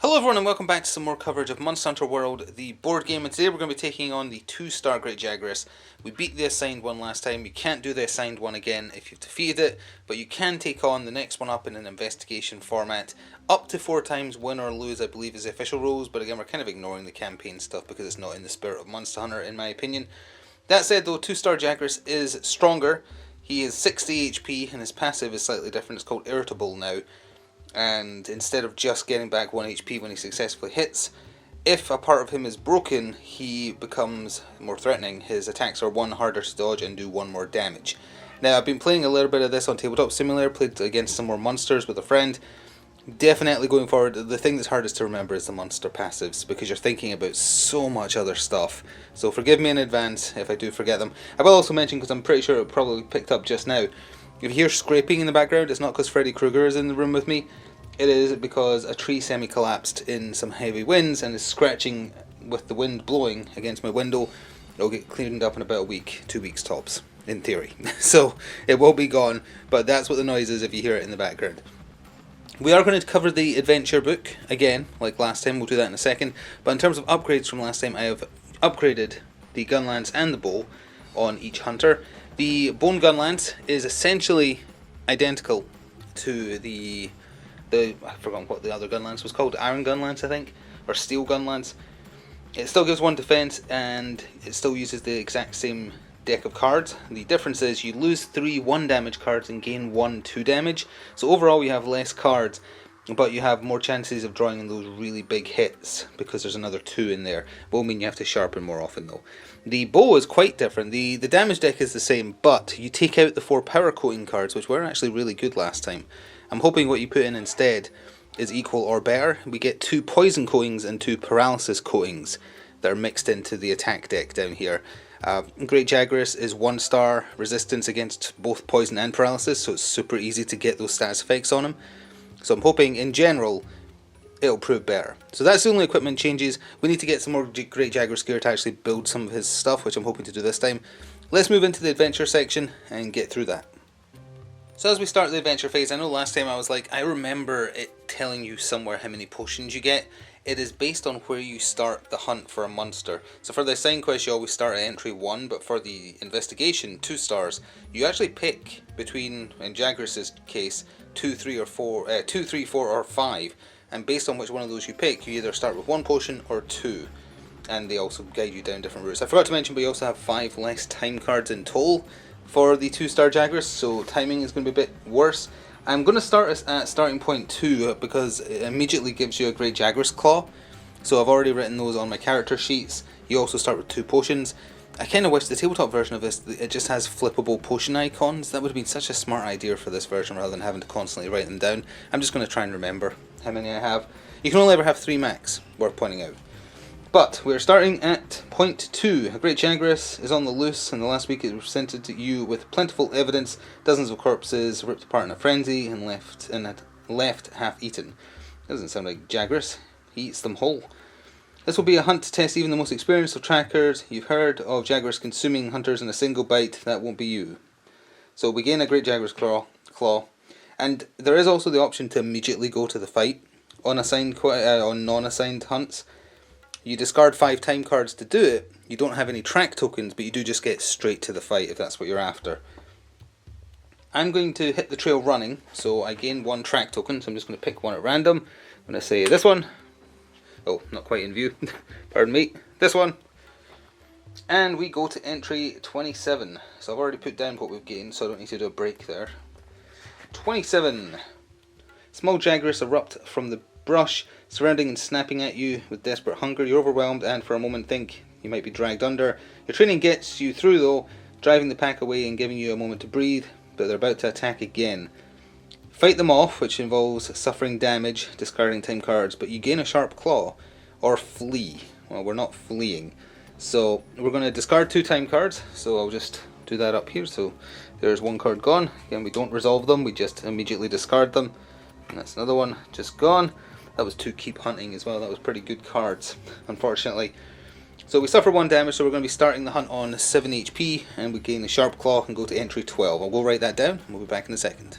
Hello everyone and welcome back to some more coverage of Monster Hunter World, the board game, and today we're going to be taking on the 2-star Great Jagras. We beat the assigned one last time. You can't do the assigned one again if you've defeated it, but you can take on the next one up in an investigation format. Up to 4 times win or lose, I believe, is the official rules, but again we're kind of ignoring the campaign stuff because it's not in the spirit of Monster Hunter in my opinion. That said though, 2-star Jagras is stronger. He is 60 HP and his passive is slightly different. It's called Irritable now. And instead of just getting back 1 HP when he successfully hits, if a part of him is broken, he becomes more threatening. His attacks are 1 harder to dodge and do 1 more damage. Now, I've been playing a little bit of this on Tabletop Simulator, played against some more monsters with a friend. Definitely going forward, the thing that's hardest to remember is the monster passives, because you're thinking about so much other stuff. So forgive me in advance if I do forget them. I will also mention, because I'm pretty sure it probably picked up just now, if you hear scraping in the background, it's not because Freddy Krueger is in the room with me. It is because a tree semi-collapsed in some heavy winds and is scratching with the wind blowing against my window. It'll get cleaned up in about a week, 2 weeks tops, in theory. So it will be gone, but that's what the noise is if you hear it in the background. We are going to cover the adventure book again, like last time. We'll do that in a second. But in terms of upgrades from last time, I have upgraded the gun lance and the bow on each hunter. The bone gun lance is essentially identical to the I forgot what the other gun lance was called, iron gun lance I think, or steel gun lance. It still gives 1 defense and it still uses the exact same deck of cards. The difference is you lose 3 1 damage cards and gain 1 2 damage. So overall you have less cards, but you have more chances of drawing in those really big hits because there's another 2 in there. Will mean you have to sharpen more often though. The bow is quite different. The damage deck is the same, but you take out the 4 power coating cards, which were actually really good last time. I'm hoping what you put in instead is equal or better. We get 2 poison coatings and 2 paralysis coatings that are mixed into the attack deck down here. Great Jagras is 1-star resistance against both poison and paralysis, so it's super easy to get those status effects on him. So I'm hoping in general it'll prove better. So that's the only equipment changes. We need to get some more Great Jagras gear to actually build some of his stuff, which I'm hoping to do this time. Let's move into the adventure section and get through that. So as we start the adventure phase, I know last time I was like, I remember it telling you somewhere how many potions you get. It is based on where you start the hunt for a monster. So for the assigned quest you always start at entry 1, but for the investigation 2 stars, you actually pick between, in Jagras' case, 2, 3, 4 or 5. And based on which one of those you pick, you either start with 1 potion or 2. And they also guide you down different routes. I forgot to mention, but you also have 5 less time cards in total for the 2-star Jagras, so timing is going to be a bit worse. I'm going to start at starting point 2 because it immediately gives you a Great Jagras Claw. So I've already written those on my character sheets. You also start with 2 potions. I kind of wish the tabletop version of this, it just has flippable potion icons. That would have been such a smart idea for this version rather than having to constantly write them down. I'm just going to try and remember how many I have. You can only ever have 3 max, worth pointing out. But we're starting at point 2. A Great Jagras is on the loose, and the last week it was presented to you with plentiful evidence, dozens of corpses ripped apart in a frenzy and left half eaten. Doesn't sound like Jagras. He eats them whole. This will be a hunt to test even the most experienced of trackers. You've heard of Jagras consuming hunters in a single bite. That won't be you. So we gain a Great Jagras claw, and there is also the option to immediately go to the fight on non-assigned hunts. You discard 5 time cards to do it. You don't have any track tokens, but you do just get straight to the fight if that's what you're after. I'm going to hit the trail running, so I gain 1 track token, so I'm just going to pick one at random. I'm going to say this one. Oh, not quite in view. Pardon me. This one. And we go to entry 27. So I've already put down what we've gained, so I don't need to do a break there. 27. Small Jagras erupt from the brush, surrounding and snapping at you with desperate hunger. You're overwhelmed and for a moment think you might be dragged under. Your training gets you through though, driving the pack away and giving you a moment to breathe, but they're about to attack again. Fight them off, which involves suffering damage, discarding time cards, but you gain a sharp claw, or flee. Well, we're not fleeing. So we're going to discard 2 time cards, so I'll just do that up here. So there's 1 card gone. Again, we don't resolve them, we just immediately discard them. And that's another one just gone. That was 2 keep hunting as well. That was pretty good cards, unfortunately. So we suffer 1 damage, so we're going to be starting the hunt on 7 HP, and we gain the Sharp Claw and go to entry 12. I will write that down, and we'll be back in a second.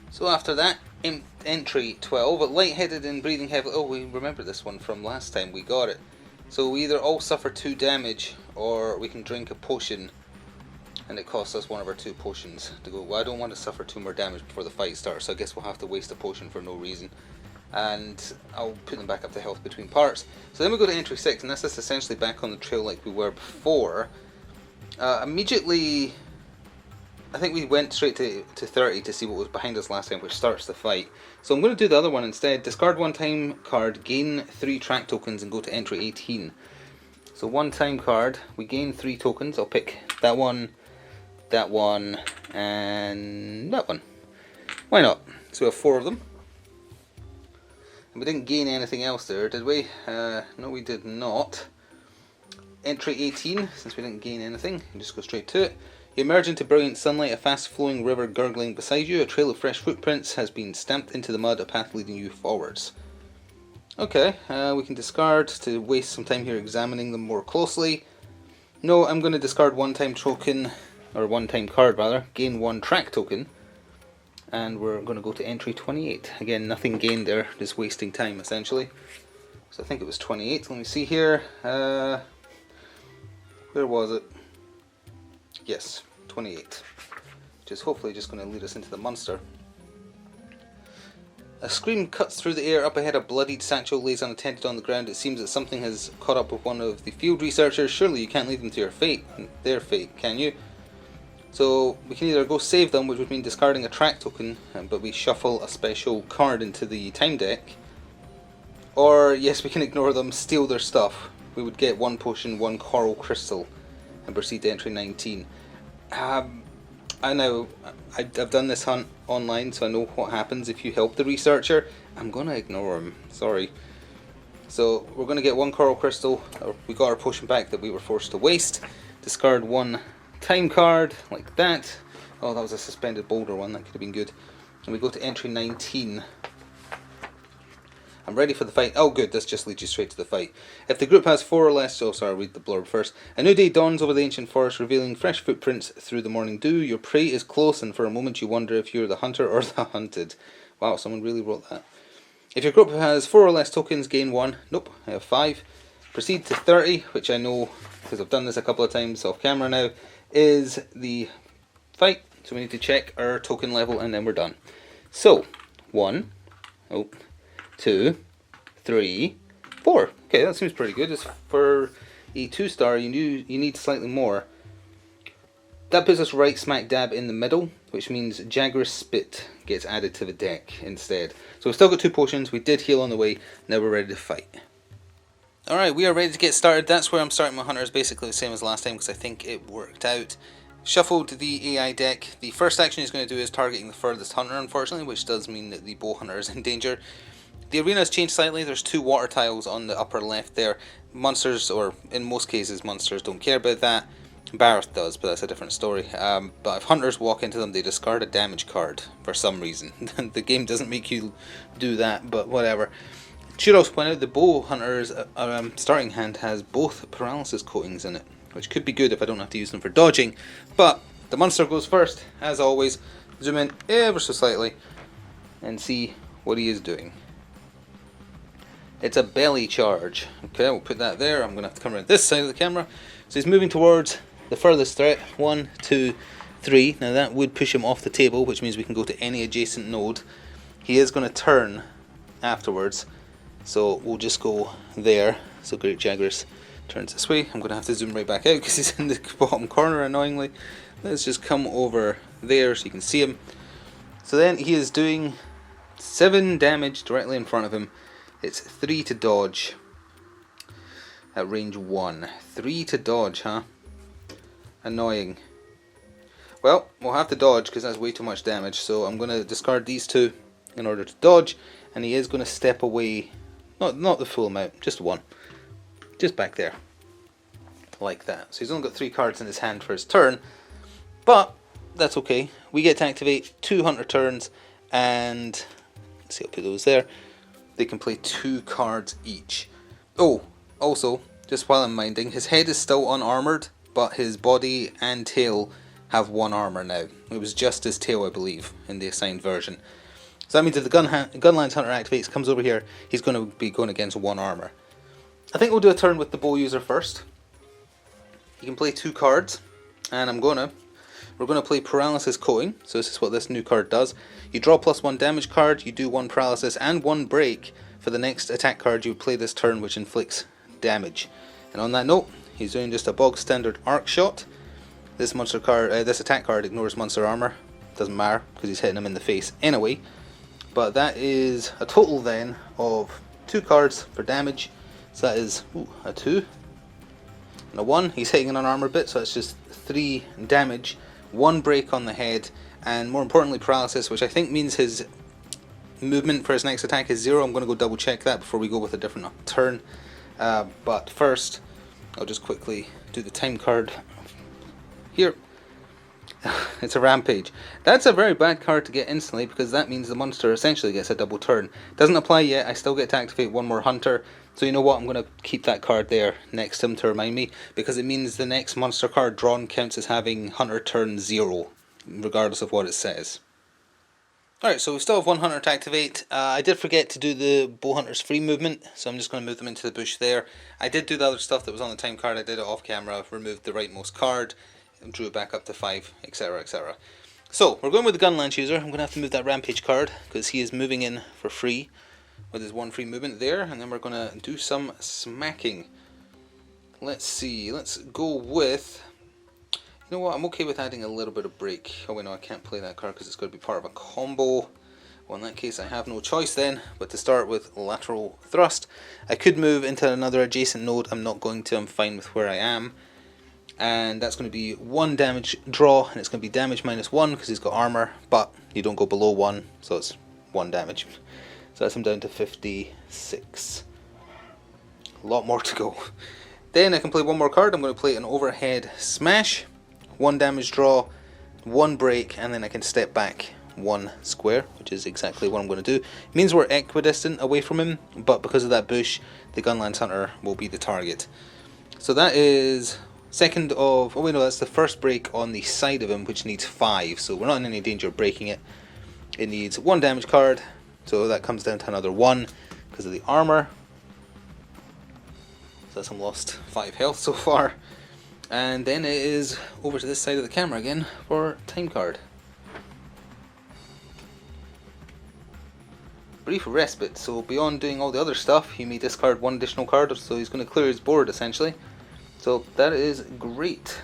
So after that, Entry 12, lightheaded and breathing heavily. Oh, we remember this one from last time, we got it. So we either all suffer 2 damage, or we can drink a potion, and it costs us one of our 2 potions to go. Well, I don't want to suffer 2 more damage before the fight starts, so I guess we'll have to waste a potion for no reason. And I'll put them back up to health between parts. So then we go to entry 6, and this is essentially back on the trail like we were before. Immediately, I think we went straight to 30 to see what was behind us last time, which starts the fight. So I'm going to do the other one instead. Discard 1 time card, gain 3 track tokens, and go to entry 18. So 1 time card, we gain 3 tokens. I'll pick that one, and that one. Why not? So we have 4 of them. And we didn't gain anything else there, did we? No, we did not. Entry 18, since we didn't gain anything, you just go straight to it. You emerge into brilliant sunlight, a fast-flowing river gurgling beside you. A trail of fresh footprints has been stamped into the mud, a path leading you forwards. Okay, we can discard to waste some time here examining them more closely. No, I'm going to discard 1 time token, or 1 time card rather, gain 1 track token, and we're going to go to entry 28. Again, nothing gained there, just wasting time essentially. So I think it was 28. Let me see here. Where was it? Yes, 28. Which is hopefully just going to lead us into the monster. A scream cuts through the air. Up ahead, a bloodied satchel lays unattended on the ground. It seems that something has caught up with one of the field researchers. Surely you can't leave them to their fate, can you? So we can either go save them, which would mean discarding a track token, but we shuffle a special card into the time deck. Or, yes, we can ignore them, steal their stuff. We would get 1 potion, 1 coral crystal, and proceed to entry 19. I know, I've done this hunt online, so I know what happens if you help the researcher. I'm going to ignore him, sorry. So we're going to get 1 coral crystal, or we got our potion back that we were forced to waste. Discard 1 time card, like that. Oh, that was a suspended boulder one, that could have been good. And we go to entry 19. I'm ready for the fight. Oh good, this just leads you straight to the fight. If the group has 4 or less, oh sorry, I'll read the blurb first. A new day dawns over the ancient forest, revealing fresh footprints through the morning dew. Your prey is close, and for a moment you wonder if you're the hunter or the hunted. Wow, someone really wrote that. If your group has 4 or less tokens, gain 1. Nope, I have 5. Proceed to 30, which I know, because I've done this a couple of times off camera now, is the fight. So we need to check our token level, and then we're done. So, 1, 2, 3, 4. Okay, that seems pretty good. It's for a 2-star, you need slightly more. That puts us right smack dab in the middle, which means Jagras Spit gets added to the deck instead. So we've still got 2 potions, we did heal on the way, now we're ready to fight. Alright, we are ready to get started. That's where I'm starting my hunters, basically the same as last time because I think it worked out. Shuffled the AI deck. The first action he's going to do is targeting the furthest hunter, unfortunately, which does mean that the bow hunter is in danger. The arena has changed slightly. There's 2 water tiles on the upper left there. Monsters, or in most cases monsters, don't care about that. Bareth does, but that's a different story. But if hunters walk into them, they discard a damage card for some reason. The game doesn't make you do that, but whatever. Should also point out the bow hunter's starting hand has both paralysis coatings in it, which could be good if I don't have to use them for dodging. But the monster goes first, as always. Zoom in ever so slightly and see what he is doing. It's a belly charge. Okay, we'll put that there. I'm going to have to come around this side of the camera. So he's moving towards the furthest threat. 1, 2, 3. Now that would push him off the table, which means we can go to any adjacent node. He is going to turn afterwards. So we'll just go there. So Great Jagras turns this way. I'm going to have to zoom right back out because he's in the bottom corner annoyingly. Let's just come over there so you can see him. So then he is doing 7 damage directly in front of him. It's 3 to dodge at range 1. 3 to dodge, huh? Annoying. Well, we'll have to dodge because that's way too much damage. So I'm going to discard these 2 in order to dodge. And he is going to step away. Not the full amount, just 1. Just back there. Like that. So he's only got 3 cards in his hand for his turn. But that's okay. We get to activate 2 hunter turns. And let's see, I'll put those there. They can play 2 cards each. Oh, also, just while I'm minding, his head is still unarmored, but his body and tail have 1 armor now. It was just his tail, I believe, in the assigned version. So that means if the Gunlance Hunter activates, comes over here, he's going to be going against 1 armor. I think we'll do a turn with the bow user first. You can play 2 cards, and we're going to play Paralysis Coating. So this is what this new card does. You draw +1 damage card, you do 1 paralysis and 1 break for the next attack card you play this turn, which inflicts damage. And on that note, he's doing just a bog standard arc shot. This monster card, this attack card ignores monster armor. Doesn't matter because he's hitting him in the face anyway. But that is a total then of 2 cards for damage. So that is a 2 and a 1. He's hitting an unarmored bit, so it's just 3 damage, 1 break on the head, and more importantly paralysis, which I think means his movement for his next attack is 0. I'm going to go double check that before we go with a different turn. But first, I'll just quickly do the time card here. It's a Rampage. That's a very bad card to get instantly because that means the monster essentially gets a double turn. Doesn't apply yet, I still get to activate 1 more Hunter. So you know what, I'm going to keep that card there next to him to remind me, because it means the next monster card drawn counts as having Hunter turn 0, regardless of what it says. Alright, so we still have 1 Hunter to activate. I did forget to do the Bow Hunter's free movement, so I'm just going to move them into the bush there. I did do the other stuff that was on the time card. I did it off camera, removed the rightmost card, and drew it back up to 5, etc, etc. So, we're going with the Gunlance user. I'm going to have to move that Rampage card, because he is moving in for free, with his 1 free movement there, and then we're going to do some smacking. Let's see, let's go with... You know what, I'm okay with adding a little bit of break. Oh wait, no, I can't play that card because it's got to be part of a combo. Well, in that case I have no choice then, but to start with lateral thrust. I could move into another adjacent node. I'm not going to, I'm fine with where I am. And that's going to be 1 damage draw, and it's going to be damage -1 because he's got armor, but you don't go below 1, so it's 1 damage. So that's him down to 56. A lot more to go. Then I can play 1 more card. I'm going to play an overhead smash. 1 damage draw, 1 break, and then I can step back 1 square, which is exactly what I'm going to do. It means we're equidistant away from him, but because of that bush, the Gunlance Hunter will be the target. So that is second of... Oh wait, no, that's the first break on the side of him, which needs 5, so we're not in any danger of breaking it. It needs 1 damage card, so that comes down to another 1 because of the armor. So that's him lost 5 health so far. And then it is over to this side of the camera again for time card. Brief respite, so beyond doing all the other stuff, he may discard 1 additional card, so he's going to clear his board essentially. So that is great.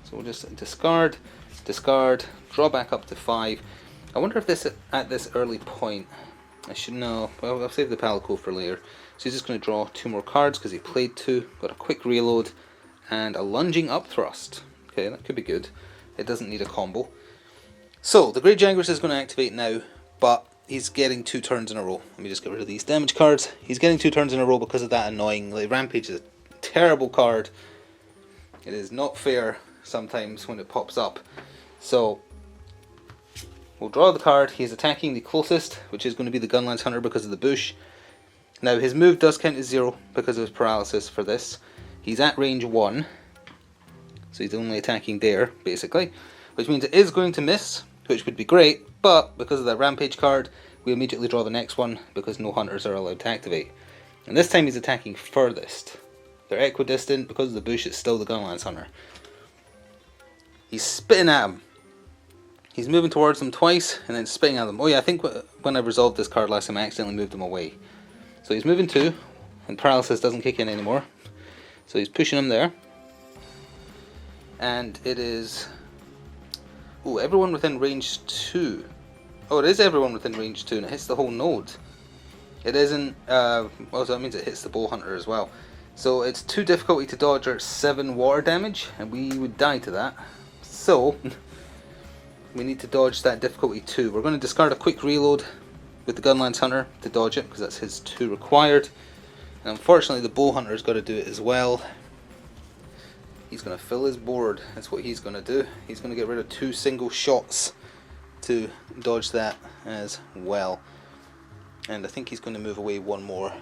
So we'll just discard, discard, draw back up to 5. I wonder if this, at this early point, I should know, well I'll save the Palico for later. So he's just going to draw 2 more cards because he played 2, got a quick reload, and a lunging up thrust. Okay, that could be good. It doesn't need a combo. So, the Great Jagras is going to activate now, but he's getting 2 turns in a row. Let me just get rid of these damage cards. He's getting 2 turns in a row because of that annoying... Like, Rampage is a terrible card. It is not fair sometimes when it pops up. So, we'll draw the card. He's attacking the closest, which is going to be the Gunlance Hunter because of the bush. Now, his move does count as 0 because of his paralysis for this. He's at range 1, so he's only attacking there, basically, which means it is going to miss, which would be great, but because of that Rampage card, we immediately draw the next one because no Hunters are allowed to activate. And this time he's attacking furthest. They're equidistant, because of the bush it's still the Gunlance Hunter. He's spitting at him. He's moving towards them twice, and then spitting at them. Oh yeah, I think when I resolved this card last time I accidentally moved him away. So he's moving 2, and paralysis doesn't kick in anymore. So he's pushing him there, and it is, oh, everyone within range 2. Oh, it is everyone within range 2, and it hits the whole node. It isn't, well, so that means it hits the Bow Hunter as well. So it's 2 difficulty to dodge or 7 water damage, and we would die to that. So, we need to dodge that difficulty 2. We're going to discard a quick reload with the Gunlance Hunter to dodge it, because that's his 2 required. And unfortunately the Bow Hunter's got to do it as well. He's going to fill his board, that's what he's going to do. He's going to get rid of 2 single shots to dodge that as well. And I think he's going to move away 1 more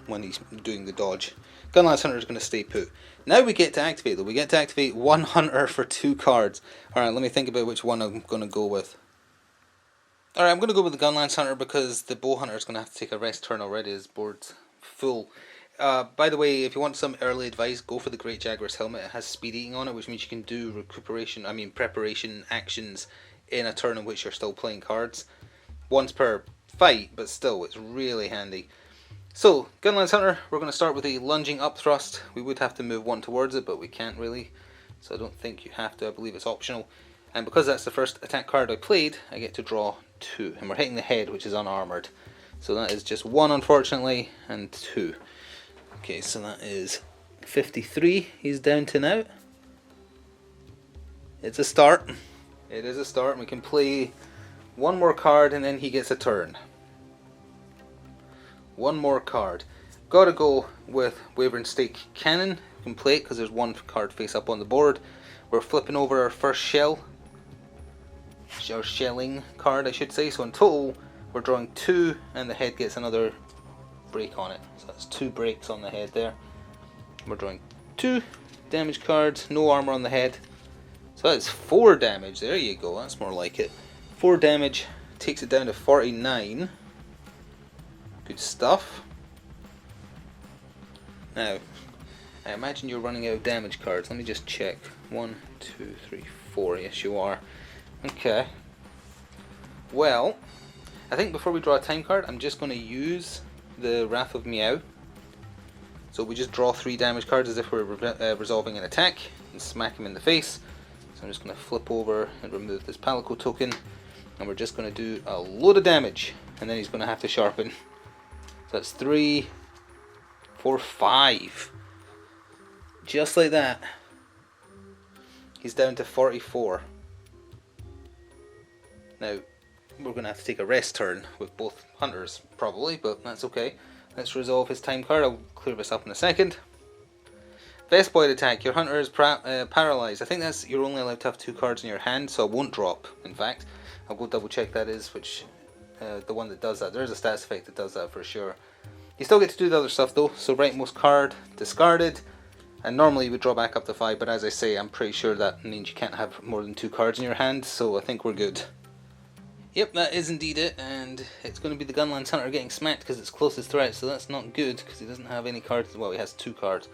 when he's doing the dodge. Gunlance Hunter is going to stay put. Now we get to activate though. We get to activate 1 Hunter for 2 cards. Alright, let me think about which one I'm going to go with. Alright, I'm going to go with the Gunlance Hunter because the Bow Hunter is going to have to take a rest turn already. His board's full. By the way, if you want some early advice, go for the Great Jagras helmet. It has speed eating on it, which means you can do preparation actions in a turn in which you're still playing cards. Once per fight, but still, it's really handy. So, Gunlance Hunter, we're going to start with a lunging up thrust. We would have to move one towards it, but we can't really. So I don't think you have to, I believe it's optional. And because that's the first attack card I played, I get to draw 2. And we're hitting the head, which is unarmoured. So that is just 1, unfortunately, and 2. Okay, so that is 53 he's down to now. It's a start. It is a start, and we can play one more card and then he gets a turn. One more card. Gotta go with Wavering Stake Cannon. You can play it because there's one card face up on the board. We're flipping over our first shell. Our shelling card, I should say. So in total, we're drawing 2 and the head gets another break on it. So that's 2 breaks on the head there. We're drawing 2 damage cards, no armor on the head. So that's 4 damage. There you go, that's more like it. 4 damage takes it down to 49. Good stuff. Now, I imagine you're running out of damage cards. Let me just check. 1, 2, 3, 4. Yes, you are. Okay. Well, I think before we draw a time card, I'm just going to use the Wrath of Meow. So we just draw 3 damage cards as if we're resolving an attack and smack him in the face. So I'm just going to flip over and remove this Palico token. And we're just going to do a load of damage. And then he's going to have to sharpen. So that's 3, 4, 5. Just like that. He's down to 44. Now, we're going to have to take a rest turn with both hunters, probably, but that's okay. Let's resolve his time card. I'll clear this up in a second. Vespoid attack. Your hunter is paralyzed. I think that's you're only allowed to have 2 cards in your hand, so I won't drop, in fact. I'll go double check that is which the one that does that. There is a stats effect that does that for sure. You still get to do the other stuff though, so rightmost card discarded. And normally you would draw back up to 5, but as I say, I'm pretty sure that means you can't have more than 2 cards in your hand, so I think we're good. Yep, that is indeed it, and it's going to be the Gunlance Hunter getting smacked because it's closest threat, so that's not good because he doesn't have any cards. Well, he has 2 cards.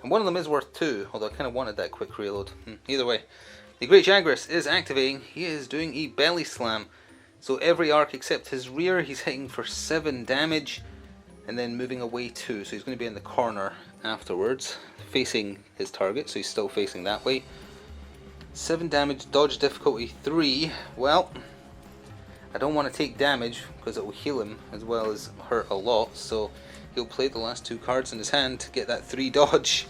And one of them is worth 2, although I kind of wanted that quick reload. Either way, the Great Jagras is activating. He is doing a belly slam. So every arc except his rear, he's hitting for 7 damage, and then moving away 2. So he's going to be in the corner afterwards, facing his target, so he's still facing that way. 7 damage, dodge difficulty 3. Well, I don't want to take damage because it will heal him as well as hurt a lot, so he'll play the last 2 cards in his hand to get that 3 dodge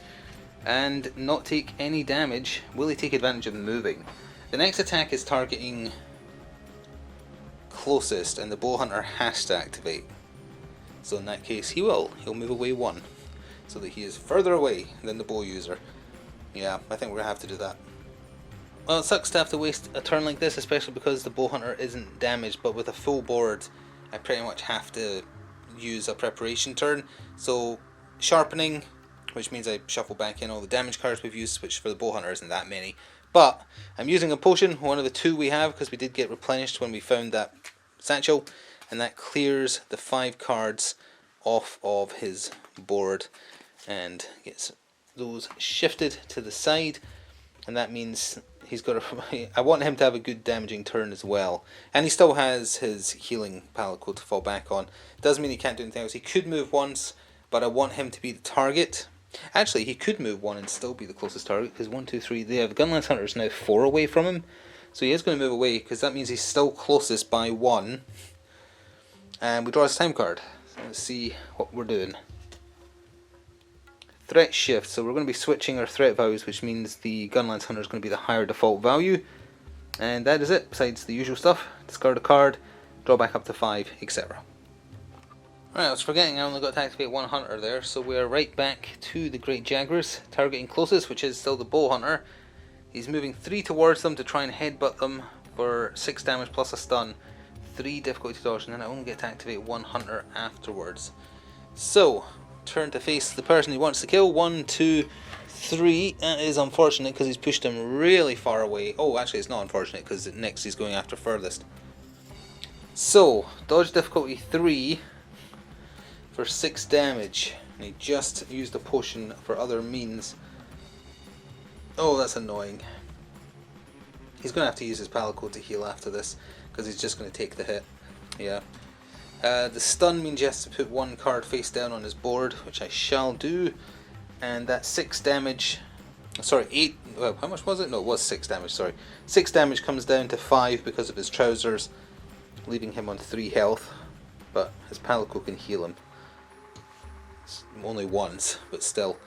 and not take any damage. Will he take advantage of moving? The next attack is targeting closest, and the Bow Hunter has to activate. So in that case he will. He'll move away 1 so that he is further away than the bow user. Yeah, I think we're going to have to do that. Well, it sucks to have to waste a turn like this, especially because the Bow Hunter isn't damaged, but with a full board I pretty much have to use a preparation turn. So sharpening, which means I shuffle back in all the damage cards we've used, which for the Bow Hunter isn't that many. But I'm using a potion, one of the 2 we have, because we did get replenished when we found that satchel, and that clears the 5 cards off of his board and gets those shifted to the side, and that means he's got I want him to have a good damaging turn as well, and he still has his healing Palico to fall back on. Doesn't mean he can't do anything else. He could move once, but I want him to be the target. Actually, he could move 1 and still be the closest target, because 1, 2, 3, the Gunlance Hunter is now 4 away from him, so he is going to move away, because that means he's still closest by 1, and we draw his time card. So let's see what we're doing. Threat shift, so we're going to be switching our threat values, which means the Gunlance Hunter is going to be the higher default value, and that is it, besides the usual stuff. Discard a card, draw back up to 5, etc. Right, I was forgetting I only got to activate 1 hunter there, so we are right back to the Great Jagras, targeting closest, which is still the Bow Hunter. He's moving 3 towards them to try and headbutt them for 6 damage plus a stun, 3 difficulty to dodge, and then I only get to activate 1 hunter afterwards. So, turn to face the person he wants to kill. 1, 2, 3. That is unfortunate because he's pushed him really far away. Oh, actually it's not unfortunate because next he's going after furthest. So, dodge difficulty 3 for 6 damage. And he just used a potion for other means. Oh, that's annoying. He's going to have to use his palico to heal after this, because he's just going to take the hit. Yeah. The stun means he has to put 1 card face down on his board, which I shall do. And that 6 damage... Sorry, 8... Well, how much was it? No, it was 6 damage, sorry. 6 damage comes down to 5 because of his trousers, leaving him on 3 health. But his palico can heal him. It's only once, but still.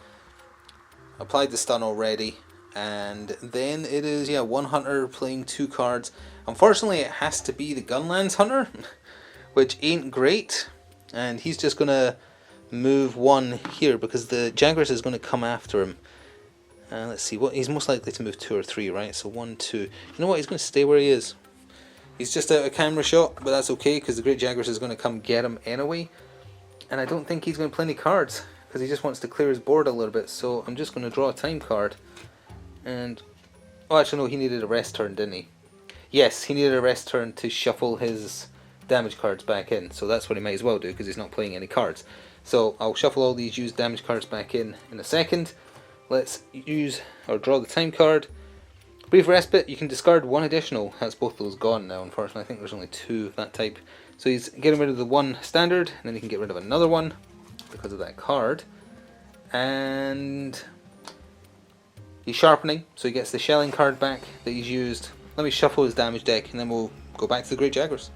Applied the stun already. And then it is, yeah, 1 hunter playing 2 cards. Unfortunately, it has to be the Gunlands hunter, which ain't great. And he's just going to move 1 here, because the Jagras is going to come after him. Let's see, what he's most likely to move 2 or 3, right? So 1, 2. You know what? He's going to stay where he is. He's just out of camera shot, but that's okay, because the Great Jagras is going to come get him anyway. And I don't think he's going to play any cards, because he just wants to clear his board a little bit. So I'm just going to draw a time card. And, oh, actually no, he needed a rest turn, didn't he? Yes, he needed a rest turn to shuffle his damage cards back in. So that's what he might as well do, because he's not playing any cards. So I'll shuffle all these used damage cards back in a second. Let's use or draw the time card. Brief respite, you can discard 1 additional. That's both those gone now, unfortunately. I think there's only 2 of that type. So he's getting rid of the 1 standard, and then he can get rid of another one because of that card. And he's sharpening, so he gets the shelling card back that he's used. Let me shuffle his damage deck, and then we'll go back to the Great Jagras.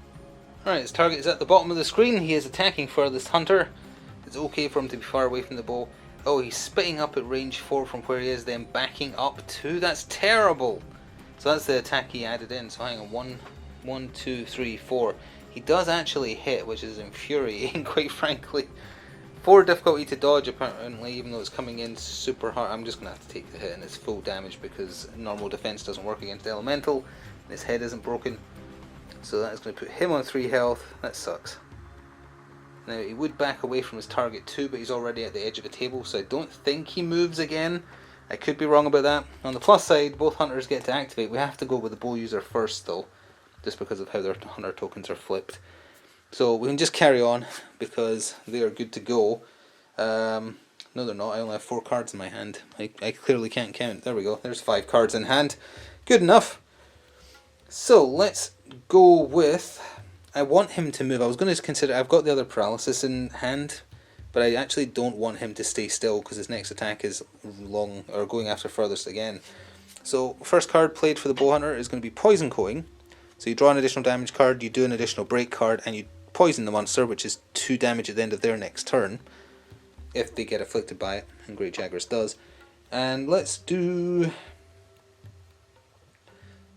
Alright, his target is at the bottom of the screen. He is attacking furthest hunter. It's okay for him to be far away from the bow. Oh, he's spitting up at range 4 from where he is, then backing up 2. That's terrible! So that's the attack he added in. So hang on, 1, 2, 3, 4. He does actually hit, which is infuriating, quite frankly. 4 difficulty to dodge, apparently, even though it's coming in super hard. I'm just going to have to take the hit and it's full damage, because normal defense doesn't work against elemental, and his head isn't broken. So that is going to put him on 3 health. That sucks. Now, he would back away from his target too, but he's already at the edge of the table, so I don't think he moves again. I could be wrong about that. On the plus side, both hunters get to activate. We have to go with the bow user first, though, just because of how their hunter tokens are flipped. So we can just carry on, because they are good to go. No, they're not. I only have 4 cards in my hand. I clearly can't count. There we go. There's 5 cards in hand. Good enough. So let's go with... I want him to move. I was going to consider... I've got the other paralysis in hand, but I actually don't want him to stay still, because his next attack is long, or going after furthest again. So first card played for the bow hunter is going to be Poison Coating. So you draw an additional damage card, you do an additional break card, and you poison the monster, which is 2 damage at the end of their next turn, if they get afflicted by it, and Great Jagras does. And let's do...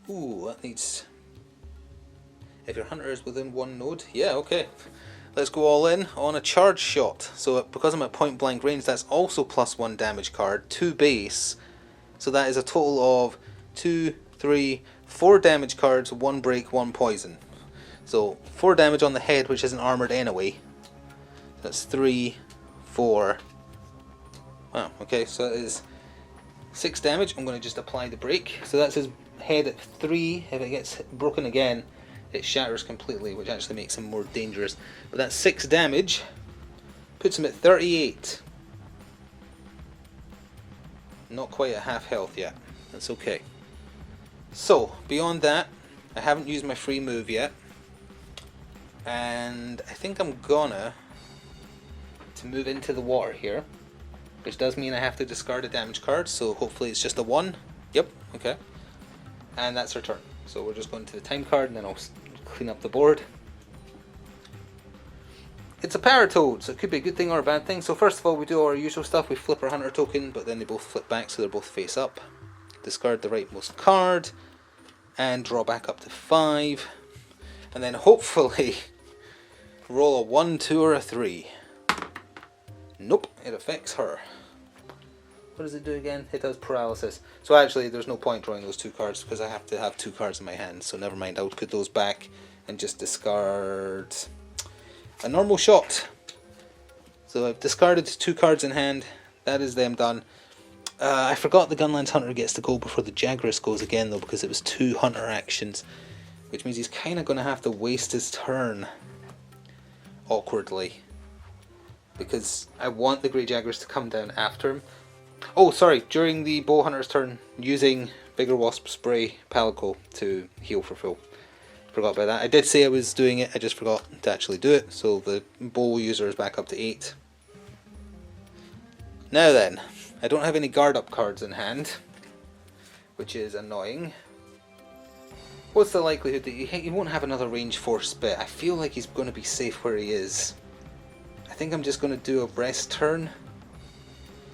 Ooh, that needs... If your hunter is within 1 node, yeah, okay. Let's go all in on a charge shot. So because I'm at point blank range, that's also +1 damage card, 2 base. So that is a total of 2, 3, 4 damage cards, 1 break, 1 poison. So 4 damage on the head, which isn't armoured anyway. That's 3, 4. Wow, okay, so that is 6 damage. I'm going to just apply the break. So that's his head at 3. If it gets broken again, it shatters completely, which actually makes him more dangerous. But that's 6 damage. Puts him at 38. Not quite at half health yet. That's okay. So, beyond that, I haven't used my free move yet. And I think I'm gonna to move into the water here, which does mean I have to discard a damage card, so hopefully it's just a 1. Yep, okay. And that's our turn. So we're just going to the time card, and then I'll clean up the board. It's a Paratoad, so it could be a good thing or a bad thing. So first of all, we do our usual stuff. We flip our hunter token, but then they both flip back, so they're both face up. Discard the rightmost card, and draw back up to 5. And then hopefully roll a 1, 2, or a 3. Nope, it affects her. What does it do again? It does paralysis. So actually there's no point drawing those 2 cards, because I have to have 2 cards in my hand. So never mind, I'll put those back and just discard a normal shot. So I've discarded 2 cards in hand. That is them done. I forgot the Gunlands Hunter gets to go before the Jagras goes again though, because it was 2 hunter actions. which means he's kind of going to have to waste his turn awkwardly, because I want the Great Jagras to come down after him. Oh, sorry, during the Bow Hunter's turn, using Vigor Wasp Spray Palico to heal for full. Forgot about that. I did say I was doing it, I just forgot to actually do it, so the bow user is back up to 8. Now then, I don't have any guard up cards in hand, which is annoying. What's the likelihood that he won't have another range 4 spit? I feel like he's going to be safe where he is. I think I'm just going to do a rest turn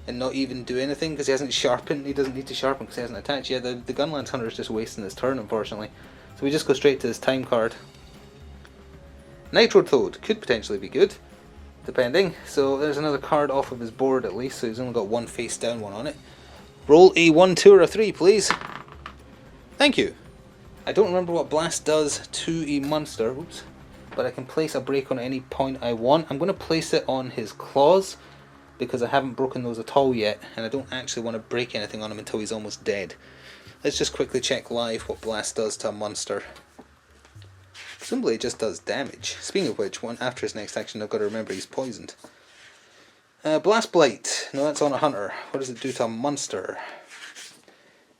and not even do anything because he hasn't sharpened. He doesn't need to sharpen because he hasn't attached. Yeah, the Gunlance Hunter is just wasting his turn, unfortunately. So we just go straight to his time card. Nitro Toad could potentially be good, depending. So there's another card off of his board at least, so he's only got one face down one on it. Roll a 1, 2 or a 3 please. Thank you. I don't remember what Blast does to a monster, oops, but I can place a break on any point I want. I'm going to place it on his claws because I haven't broken those at all yet, and I don't actually want to break anything on him until he's almost dead. Let's just quickly check live what Blast does to a monster. Presumably it just does damage. Speaking of which, after his next action I've got to remember he's poisoned. Blast Blight. No, that's on a hunter. What does it do to a monster?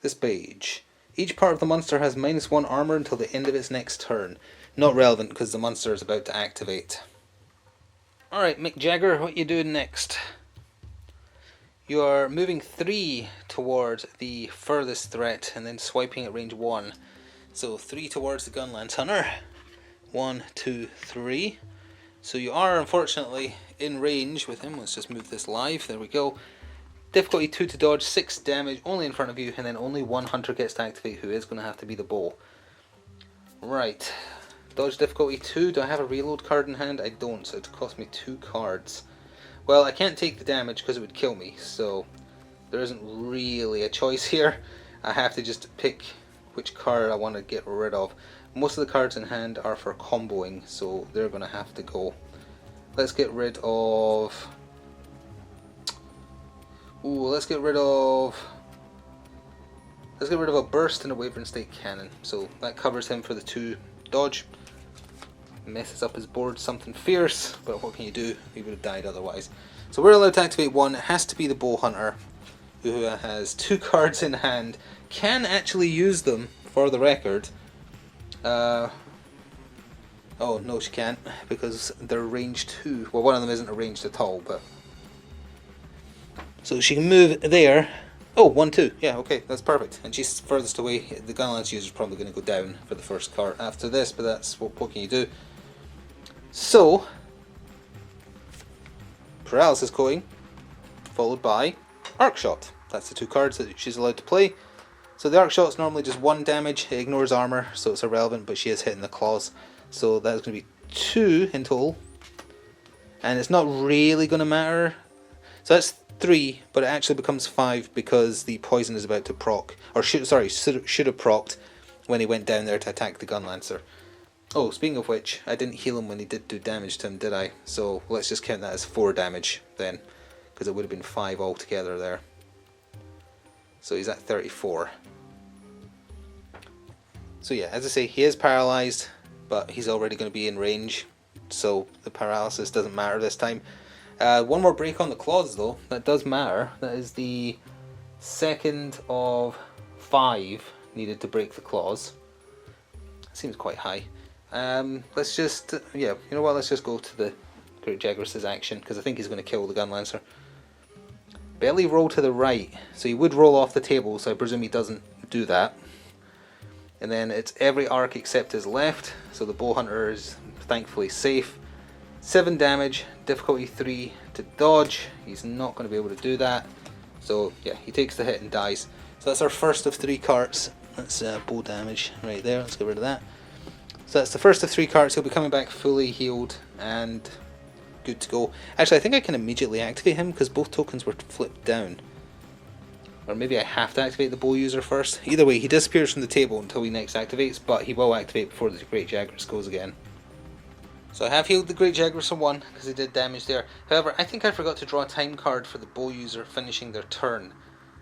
This page. Each part of the monster has -1 armor until the end of its next turn. Not relevant because the monster is about to activate. Alright, Mick Jagger, what are you doing next? You are moving 3 towards the furthest threat and then swiping at range 1. So 3 towards the Gunlance Hunter. 1, 2, 3. So you are unfortunately in range with him. Let's just move this live. There we go. Difficulty 2 to dodge, 6 damage, only in front of you, and then only one hunter gets to activate, who is going to have to be the bow. Right. Dodge difficulty 2. Do I have a reload card in hand? I don't, so it cost me 2 cards. Well, I can't take the damage because it would kill me, so there isn't really a choice here. I have to just pick which card I want to get rid of. Most of the cards in hand are for comboing, so they're going to have to go. Let's get rid of... Ooh, let's get rid of a burst and a Wavering State Cannon. So that covers him for the 2 dodge. Messes up his board something fierce, but what can you do? He would have died otherwise. So we're allowed to activate 1. It has to be the Bow Hunter, who has 2 cards in hand. Can actually use them, for the record. Oh, no she can't, because they're range 2. Well, one of them isn't ranged at all, but... So she can move there. Oh, 1, 2. Yeah, okay, that's perfect. And she's furthest away. The Gunlance user is probably going to go down for the first card after this, but that's what can you do? So, Paralysis Coin, followed by Arc Shot. That's the 2 cards that she's allowed to play. So the Arc Shot is normally just 1 damage. It ignores armor, so it's irrelevant, but she is hitting the claws. So that's going to be 2 in total. And it's not really going to matter. So that's 3, but it actually becomes 5 because the poison is about to proc. Or should have procced when he went down there to attack the Gunlancer. Oh, speaking of which, I didn't heal him when he did do damage to him, did I? So let's just count that as 4 damage then, because it would have been 5 altogether there. So he's at 34. So yeah, as I say, he is paralyzed, but he's already going to be in range, so the paralysis doesn't matter this time. 1 more break on the claws though, that does matter. That is the 2nd of 5 needed to break the claws. Seems quite high. Let's just, yeah, you know what, let's just go to the Great Jagras' action, because I think he's going to kill the Gunlancer. Belly roll to the right, so he would roll off the table, so I presume he doesn't do that. And then it's every arc except his left, so the Bow Hunter is thankfully safe. 7 damage, difficulty 3 to dodge. He's not going to be able to do that. So yeah, he takes the hit and dies. So that's our first of 3 cards. That's bow damage right there. Let's get rid of that. So that's the first of 3 cards. He'll be coming back fully healed and good to go. Actually, I think I can immediately activate him because both tokens were flipped down. Or maybe I have to activate the bow user first. Either way, he disappears from the table until he next activates, but he will activate before the Great Jagras goes again. So I have healed the Great Jagras from 1 because he did damage there. However, I think I forgot to draw a time card for the bow user finishing their turn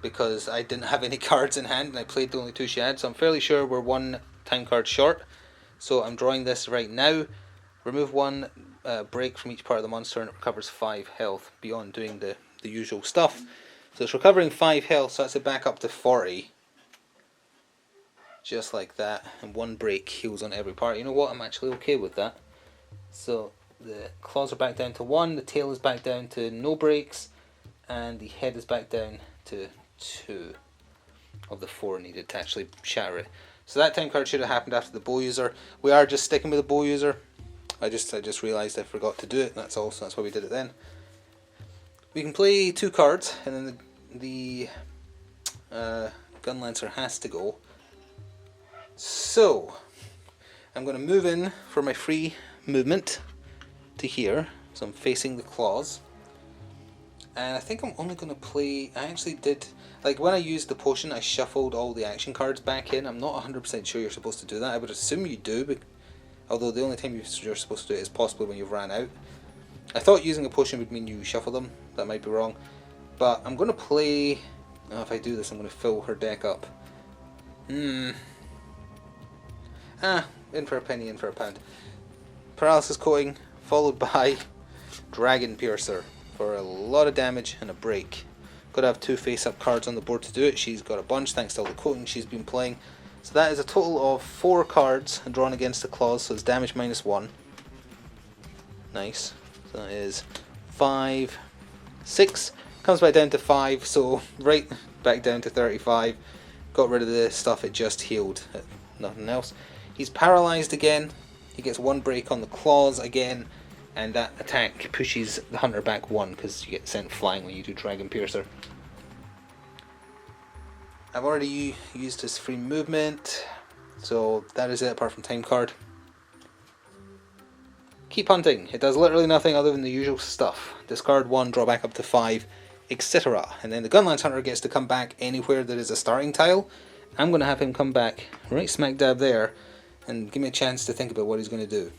because I didn't have any cards in hand and I played the only 2 she had, so I'm fairly sure we're 1 time card short. So I'm drawing this right now. Remove 1 break from each part of the monster and it recovers 5 health beyond doing the usual stuff. So it's recovering 5 health, so that's it back up to 40. Just like that. And 1 break heals on every part. You know what? I'm actually okay with that. So the claws are back down to 1, the tail is back down to no breaks, and the head is back down to 2 of the 4 needed to actually shatter it. So that time card should have happened after the bow user. We are just sticking with the bow user. I just realised I forgot to do it, that's all, so that's why we did it then. We can play 2 cards, and then the Gun Lancer has to go. So, I'm going to move in for my free movement to here, so I'm facing the claws. And I think I'm only going to play, I actually did, like when I used the potion I shuffled all the action cards back in. I'm not 100% sure you're supposed to do that, I would assume you do, but, although the only time you're supposed to do it is possibly when you've ran out. I thought using a potion would mean you shuffle them, that might be wrong. But I'm going to play, oh, if I do this I'm going to fill her deck up. In for a penny, in for a pound. Paralysis Coating, followed by Dragon Piercer for a lot of damage and a break. Got to have 2 face-up cards on the board to do it. She's got a bunch thanks to all the coating she's been playing. So that is a total of 4 cards drawn against the claws, so it's damage -1. Nice. So that is 5, 6. Comes back down to 5, so right back down to 35. Got rid of the stuff it just healed, nothing else. He's paralysed again. He gets 1 break on the claws again, and that attack pushes the hunter back 1 because you get sent flying when you do Dragon Piercer. I've already used his free movement, so that is it apart from time card. Keep hunting. It does literally nothing other than the usual stuff. Discard 1, draw back up to 5, etc. And then the Gunlance Hunter gets to come back anywhere there is a starting tile. I'm going to have him come back right smack dab there and give me a chance to think about what he's going to do.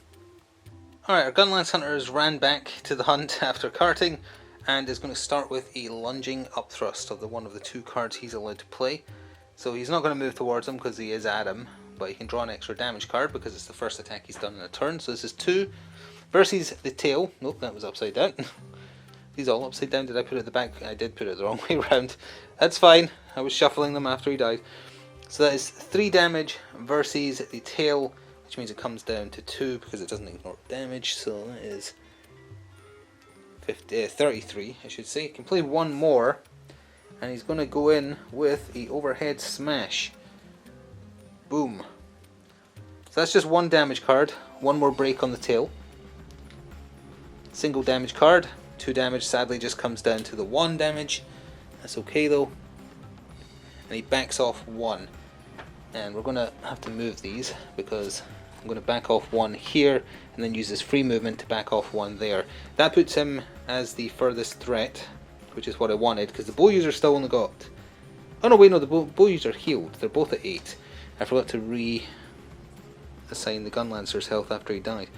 Alright, our Gunlance Hunter has ran back to the hunt after carting and is going to start with a lunging up thrust of one of the 2 cards he's allowed to play. So he's not going to move towards him because he is at him, but he can draw an extra damage card because it's the first attack he's done in a turn. So this is 2 versus the tail. Nope, that was upside down. These all upside down. Did I put it at the back? I did put it the wrong way around. That's fine. I was shuffling them after he died. So that is 3 damage versus the tail, which means it comes down to 2 because it doesn't ignore damage. So that is 33, I should say. He can play 1 more, and he's going to go in with the overhead smash. Boom. So that's just 1 damage card. 1 more break on the tail. Single damage card. 2 damage sadly just comes down to the 1 damage. That's okay though. And he backs off 1. And we're going to have to move these because I'm going to back off 1 here and then use his free movement to back off 1 there. That puts him as the furthest threat, which is what I wanted because the bow user still only got... Oh no, wait, no, the bow user healed. They're both at 8. I forgot to reassign the Gunlancer's health after he died.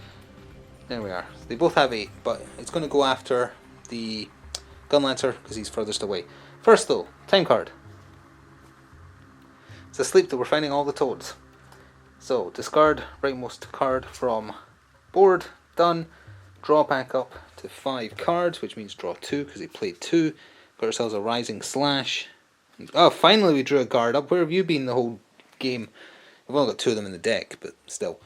There we are. They both have 8, but it's going to go after the Gunlancer because he's furthest away. First though, time card. It's asleep that we're finding all the toads. So, discard rightmost card from board, done. Draw back up to 5 cards, which means draw 2 because he played 2. Got ourselves a Rising Slash. Oh, finally we drew a guard up. Where have you been the whole game? We've only got 2 of them in the deck, but still.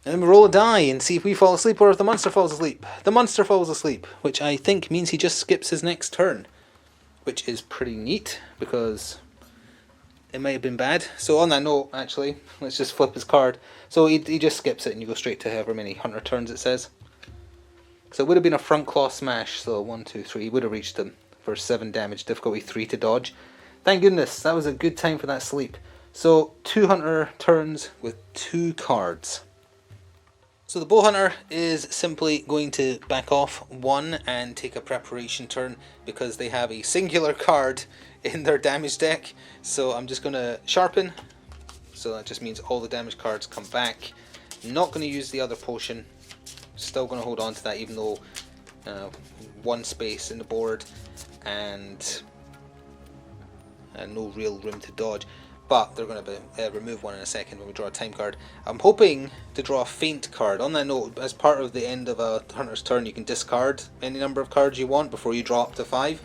And then we roll a die and see if we fall asleep or if the monster falls asleep. The monster falls asleep, which I think means he just skips his next turn, which is pretty neat because it may have been bad. So on that note, actually, let's just flip his card. So he just skips it and you go straight to however many hunter turns it says. So it would have been a front claw smash, so 1, 2, 3, he would have reached him for 7 damage, difficulty 3 to dodge. Thank goodness, that was a good time for that sleep. So 2 hunter turns with 2 cards. So the bow hunter is simply going to back off 1 and take a preparation turn because they have a singular card in their damage deck. So I'm just going to sharpen. So that just means all the damage cards come back. Not going to use the other potion. Still going to hold on to that even though 1 space in the board and no real room to dodge. but they're going to remove one in a second when we draw a time card. I'm hoping to draw a feint card. On that note, as part of the end of a hunter's turn, you can discard any number of cards you want before you draw up to 5.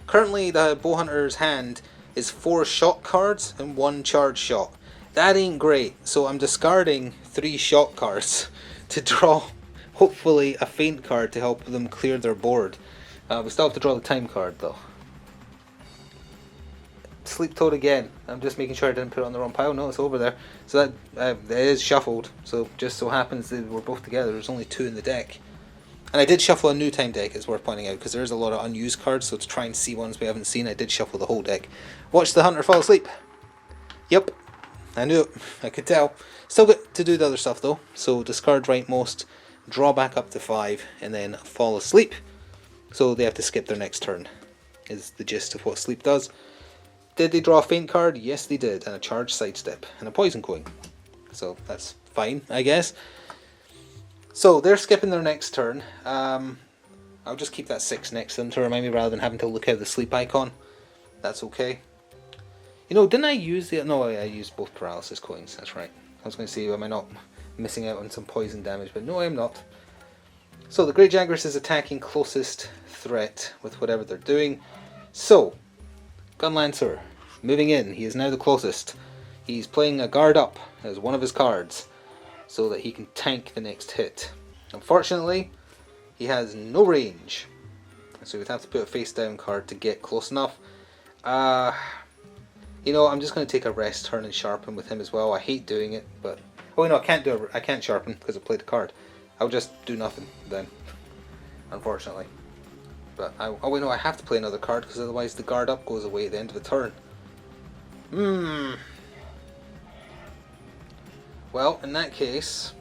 Currently, the bow hunter's hand is 4 shot cards and 1 charge shot. That ain't great, so I'm discarding 3 shot cards to draw, hopefully, a feint card to help them clear their board. We still have to draw the time card, though. Sleep Toad again. I'm just making sure I didn't put it on the wrong pile. No, it's over there. So that it is shuffled. So just so happens that we're both together. There's only 2 in the deck. And I did shuffle a new time deck, it's worth pointing out, because there's a lot of unused cards, so to try and see ones we haven't seen, I did shuffle the whole deck. Watch the hunter fall asleep. Yep. I knew it. I could tell. Still got to do the other stuff though. So discard rightmost, draw back up to 5, and then fall asleep. So they have to skip their next turn, is the gist of what sleep does. Did they draw a feint card? Yes they did, and a charge sidestep, and a poison coin. So that's fine, I guess. So they're skipping their next turn. I'll just keep that 6 next to them to remind me rather than having to look out the sleep icon. That's okay. You know, didn't I use the... No, I used both paralysis coins, that's right. I was going to say, am I not missing out on some poison damage? But no, I'm not. So the Great Jagras is attacking closest threat with whatever they're doing. So, Gunlancer, moving in. He is now the closest. He's playing a guard up as one of his cards, so that he can tank the next hit. Unfortunately, he has no range, so we'd have to put a face down card to get close enough. You know, I'm just going to take a rest turn and sharpen with him as well. I hate doing it, but... Oh no, I can't sharpen because I played a card. I'll just do nothing then, unfortunately. But, oh wait no, I have to play another card because otherwise the guard up goes away at the end of the turn. Well, in that case,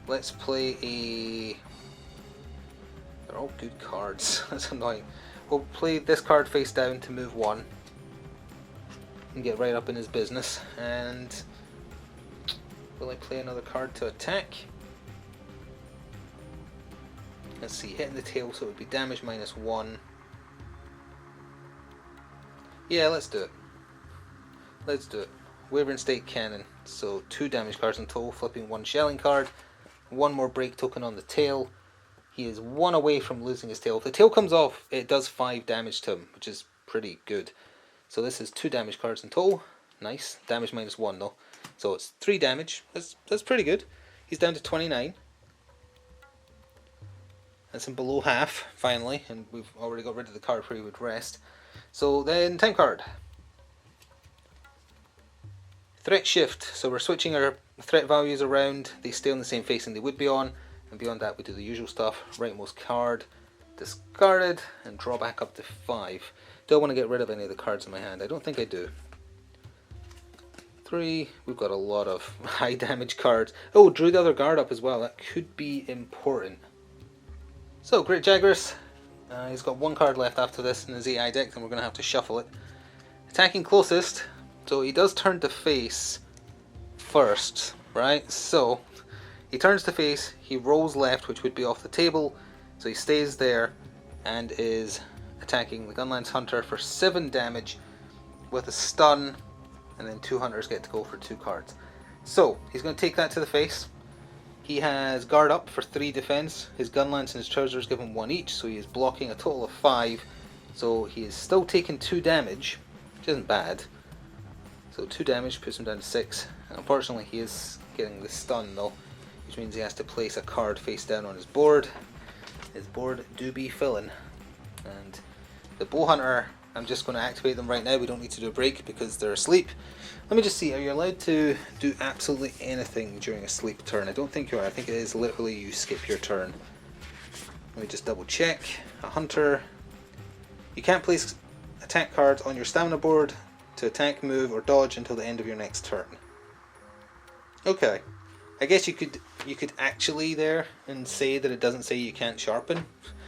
let's play a... They're all good cards. That's annoying. We'll play this card face down to move 1 and get right up in his business. And will I play another card to attack? Let's see, hitting the tail, so it would be damage -1. Yeah, let's do it. Let's do it. Wavering State Cannon, so 2 damage cards in total, flipping 1 shelling card, 1 more break token on the tail. He is 1 away from losing his tail. If the tail comes off, it does 5 damage to him, which is pretty good. So this is 2 damage cards in total. Nice. Damage -1 though. So it's 3 damage. That's pretty good. He's down to 29. That's him below half, finally, and we've already got rid of the card where he would rest. So then, time card. Threat shift, so we're switching our threat values around. They stay on the same facing they would be on, and beyond that we do the usual stuff. Rightmost card, discarded, and draw back up to 5. Do I want to get rid of any of the cards in my hand? I don't think I do. 3, we've got a lot of high damage cards. Oh, drew the other guard up as well, that could be important. So, Great Jagras, he's got 1 card left after this in his AI deck, and we're going to have to shuffle it. Attacking closest, so he does turn to face first, right? So, he turns to face, he rolls left, which would be off the table, so he stays there, and is attacking the Gunlance Hunter for 7 damage with a stun, and then 2 hunters get to go for 2 cards. So, he's going to take that to the face. He has guard up for 3 defense. His gunlance and his trousers give him 1 each, so he is blocking a total of 5. So he is still taking 2 damage, which isn't bad. So 2 damage puts him down to 6. And unfortunately, he is getting the stun though, which means he has to place a card face down on his board. His board do be filling. And the bow hunter, I'm just going to activate them right now. We don't need to do a break because they're asleep. Let me just see, are you allowed to do absolutely anything during a sleep turn? I don't think you are. I think it is literally you skip your turn. Let me just double check. A hunter. You can't place attack cards on your stamina board to attack, move, or dodge until the end of your next turn. Okay. I guess you could actually there and say that it doesn't say you can't sharpen,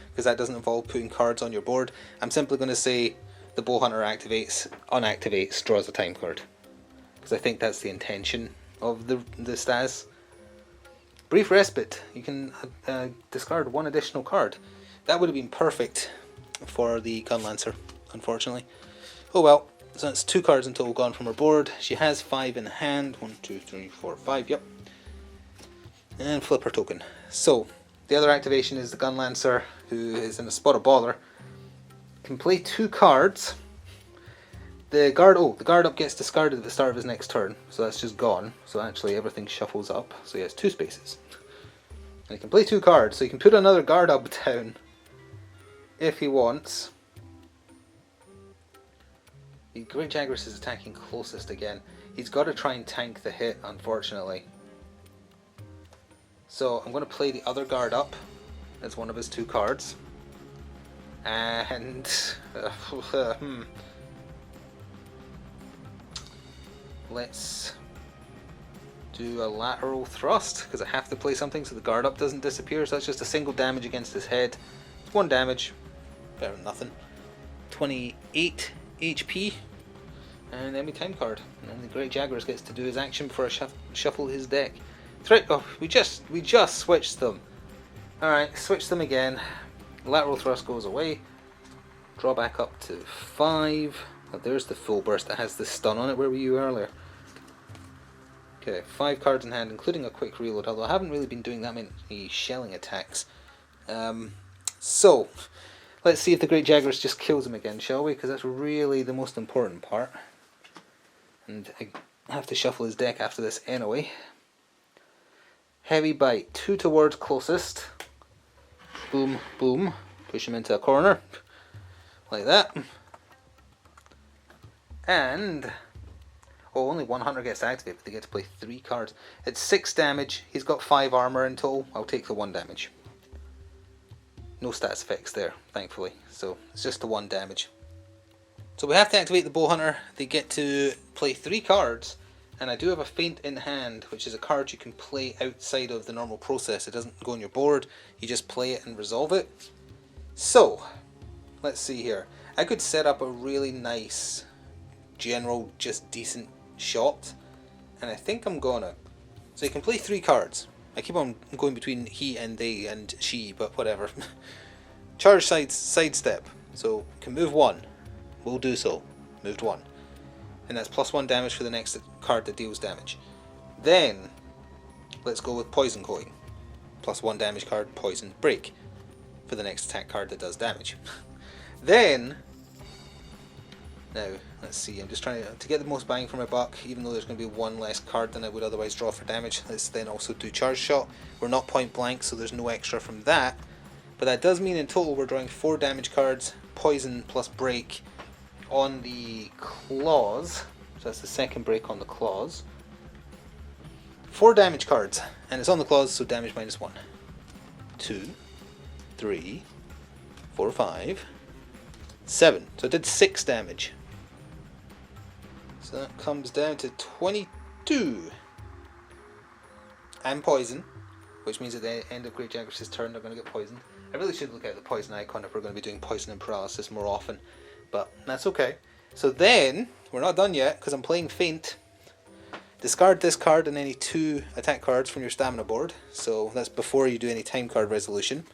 because that doesn't involve putting cards on your board. I'm simply going to say the bow hunter unactivates, draws a time card. Because I think that's the intention of the status. Brief Respite. You can discard 1 additional card. That would have been perfect for the Gunlancer, unfortunately. Oh well, So that's 2 cards in total gone from her board. She has 5 in hand. 1, 2, 3, 4, 5. Yep. And flip her token. So the other activation is the Gun Lancer, who is in a spot of bother. Can play 2 cards. The guard up gets discarded at the start of his next turn, so that's just gone. So actually everything shuffles up. So he has 2 spaces. And he can play 2 cards, so he can put another guard up down if he wants. The Great Jagras is attacking closest again. He's got to try and tank the hit, unfortunately. So I'm going to play the other guard up as one of his 2 cards. And let's do a lateral thrust, because I have to play something so the guard up doesn't disappear. So that's just a single damage against his head. It's 1 damage, better than nothing. 28 HP, and then we time card, and then the Great Jagras gets to do his action before I shuffle his deck. Oh, we just switched them. All right, switch them again. Lateral thrust goes away. Draw back up to 5. Oh, there's the full burst that has the stun on it. Where were you earlier? Okay, 5 cards in hand, including a quick reload, although I haven't really been doing that many shelling attacks. So, let's see if the Great Jagras just kills him again, shall we? Because that's really the most important part. And I have to shuffle his deck after this anyway. Heavy bite, 2 towards closest. Boom, boom. Push him into a corner. Like that. And only one hunter gets activated, but they get to play 3 cards. It's 6 damage. He's got 5 armor in total. I'll take the 1 damage. No stats effects there, thankfully. So it's just the 1 damage. So we have to activate the bow hunter. They get to play 3 cards, and I do have a feint in hand, which is a card you can play outside of the normal process. It doesn't go on your board. You just play it and resolve it. So let's see here. I could set up a really nice general, just decent shot, and I think I'm gonna. So you can play 3 cards. I keep on going between he and they and she, but whatever. Charge sidestep. So can move 1. We'll do so. Moved 1. And that's +1 damage for the next card that deals damage. Then let's go with poison coin. +1 damage card, poison break for the next attack card that does damage. Then now, let's see, I'm just trying to get the most bang for my buck, even though there's going to be 1 less card than I would otherwise draw for damage. Let's then also do charge shot. We're not point blank, so there's no extra from that. But that does mean in total we're drawing 4 damage cards, poison plus break on the claws. So that's the second break on the claws. 4 damage cards, and it's on the claws, so damage -1. 2, 3, 4, 5, 7. So it did 6 damage. So that comes down to 22. And poison, which means at the end of Great Jagras' turn they're going to get poisoned. I really should look at the poison icon if we're going to be doing poison and paralysis more often, but that's okay. So then, we're not done yet, because I'm playing feint. Discard this card and any 2 attack cards from your stamina board. So that's before you do any time card resolution,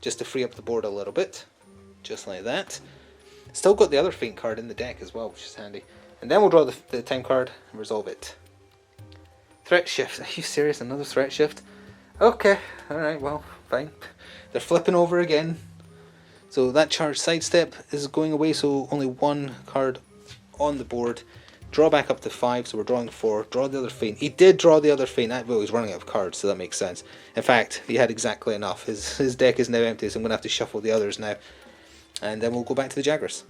just to free up the board a little bit, just like that. Still got the other feint card in the deck as well, which is handy. And then we'll draw the time card and resolve it. Threat shift. Are you serious? Another threat shift? Okay, alright, well, fine. They're flipping over again. So that charge sidestep is going away, so only 1 card on the board. Draw back up to 5, so we're drawing 4. Draw the other feint. He did draw the other feint. Well, he's running out of cards, so that makes sense. In fact, he had exactly enough. His deck is now empty, so I'm going to have to shuffle the others now. And then we'll go back to the Jagras.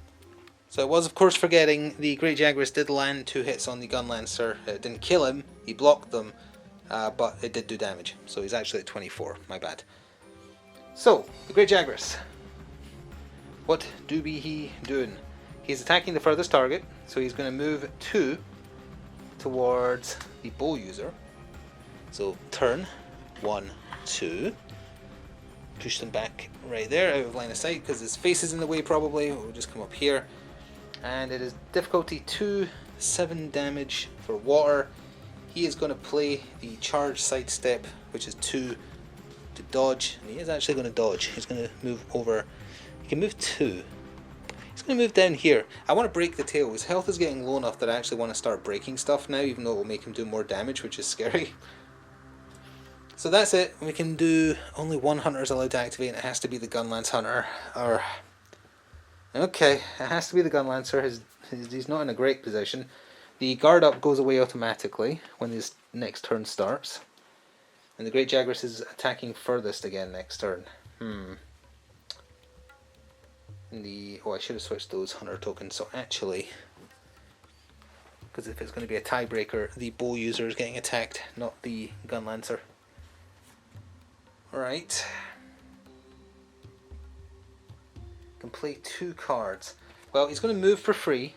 So I was of course forgetting, the Great Jagras did land 2 hits on the Gun Lancer. It didn't kill him, he blocked them, but it did do damage. So he's actually at 24, my bad. So, the Great Jagras. What do be he doing? He's attacking the furthest target, so he's going to move 2 towards the bow user. So turn, 1, 2. Push them back right there, out of line of sight, because his face is in the way probably. We'll just come up here. And it is difficulty 2, 7 damage for water. He is going to play the charge sidestep, which is 2 to dodge. And he is actually going to dodge. He's going to move over. He can move 2. He's He's going to move down here. I want to break the tail. His health is getting low enough that I actually want to start breaking stuff now, even though it will make him do more damage, which is scary. So that's it. We can do... Only one hunter is allowed to activate, and it has to be the Gunlance Hunter. Okay, it has to be the Gunlancer. He's not in a great position. The guard up goes away automatically when his next turn starts. And the Great Jagras is attacking furthest again next turn. Oh, I should have switched those hunter tokens. So actually, because if it's going to be a tiebreaker, the bow user is getting attacked, not the Gunlancer. Alright. Can play 2 cards. Well, he's going to move for free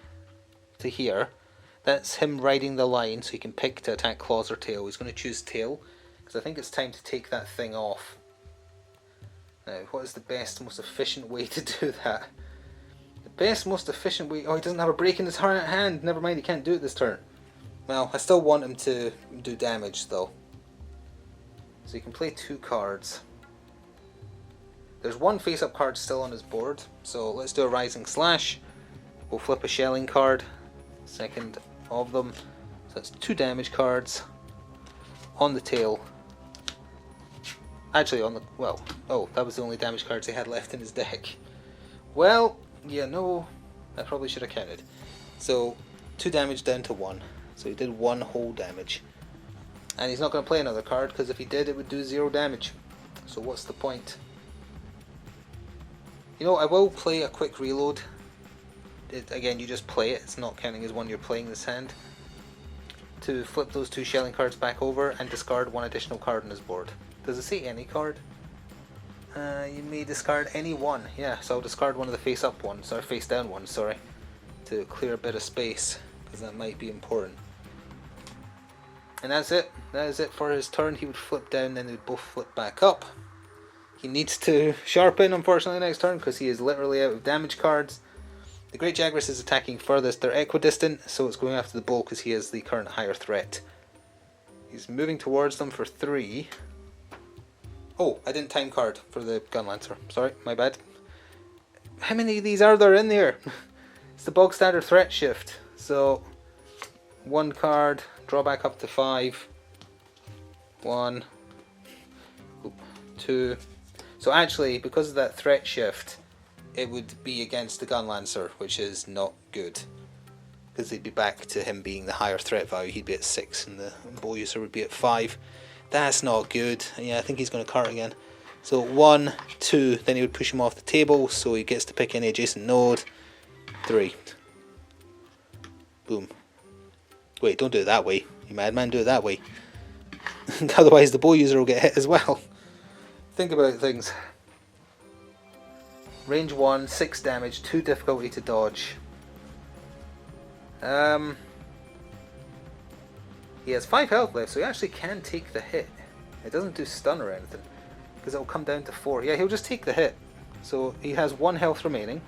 to here. That's him riding the line, so he can pick to attack claws or tail. He's going to choose tail, because I think it's time to take that thing off. Now, what is the best, most efficient way to do that? The best, most efficient way... Oh, he doesn't have a break in his hand. Never mind, he can't do it this turn. Well, I still want him to do damage, though. So he can play 2 cards. There's 1 face-up card still on his board, so let's do a Rising Slash. We'll flip a Shelling card, second of them. So that's 2 damage cards on the tail. Actually, on the... Well, oh, that was the only damage cards he had left in his deck. Well, yeah, no, I probably should have counted. So, 2 damage down to 1. So he did 1 whole damage. And he's not going to play another card, because if he did, it would do 0 damage. So what's the point? You know, I will play a quick reload. Again, you just play it, it's not counting as one you're playing this hand. To flip those 2 Shelling cards back over and discard 1 additional card on his board. Does it say any card? You may discard any one. Yeah, so I'll discard one of the face-up ones, or face-down ones, sorry. To clear a bit of space, because that might be important. And that's it. That is it for his turn. He would flip down, then they would both flip back up. He needs to sharpen, unfortunately, next turn, because he is literally out of damage cards. The Great Jagras is attacking furthest. They're equidistant, so it's going after the bow because he is the current higher threat. He's moving towards them for 3. Oh, I didn't time card for the Gunlancer. Sorry, my bad. How many of these are there in there? It's the bog standard threat shift. So, 1 card, draw back up to 5. 1, 2. So actually, because of that threat shift, it would be against the Gunlancer, which is not good. Because they'd be back to him being the higher threat value. He'd be at 6 and the bow user would be at 5. That's not good. Yeah, I think he's going to cart again. So 1, 2, then he would push him off the table, so he gets to pick any adjacent node. 3. Boom. Wait, don't do it that way. You madman, do it that way. Otherwise the bow user will get hit as well. Think about things. Range 1, 6 damage, 2 difficulty to dodge. He has 5 health left, so he actually can take the hit. It doesn't do stun or anything, because it will come down to 4. Yeah, he'll just take the hit. So he has 1 health remaining.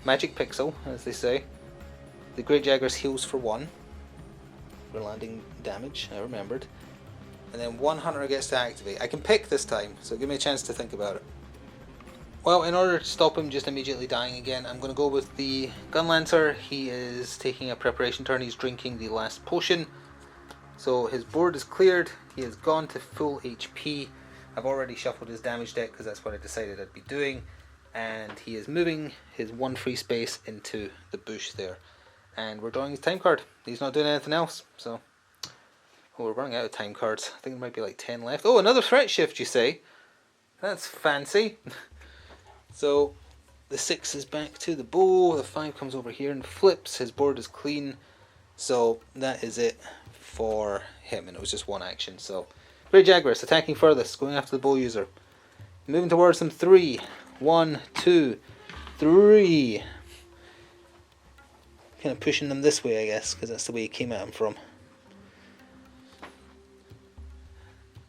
Magic Pixel, as they say. The Great Jagras heals for 1. For landing damage, I remembered. And then 1 hunter gets to activate. I can pick this time, so give me a chance to think about it. Well, in order to stop him just immediately dying again, I'm going to go with the Gunlancer. He is taking a preparation turn. He's drinking the last potion. So his board is cleared. He has gone to full HP. I've already shuffled his damage deck because that's what I decided I'd be doing. And he is moving his 1 free space into the bush there. And we're drawing his time card. He's not doing anything else, so... Oh, we're running out of time cards. I think there might be like 10 left. Oh, another threat shift, you say? That's fancy. So, the 6 is back to the bow. The 5 comes over here and flips. His board is clean. So, that is it for him. And it was just 1 action. So, Great Jagras attacking furthest. Going after the bow user. Moving towards him. 3. 1, 2, 3. Kind of pushing them this way, I guess. Because that's the way he came at him from.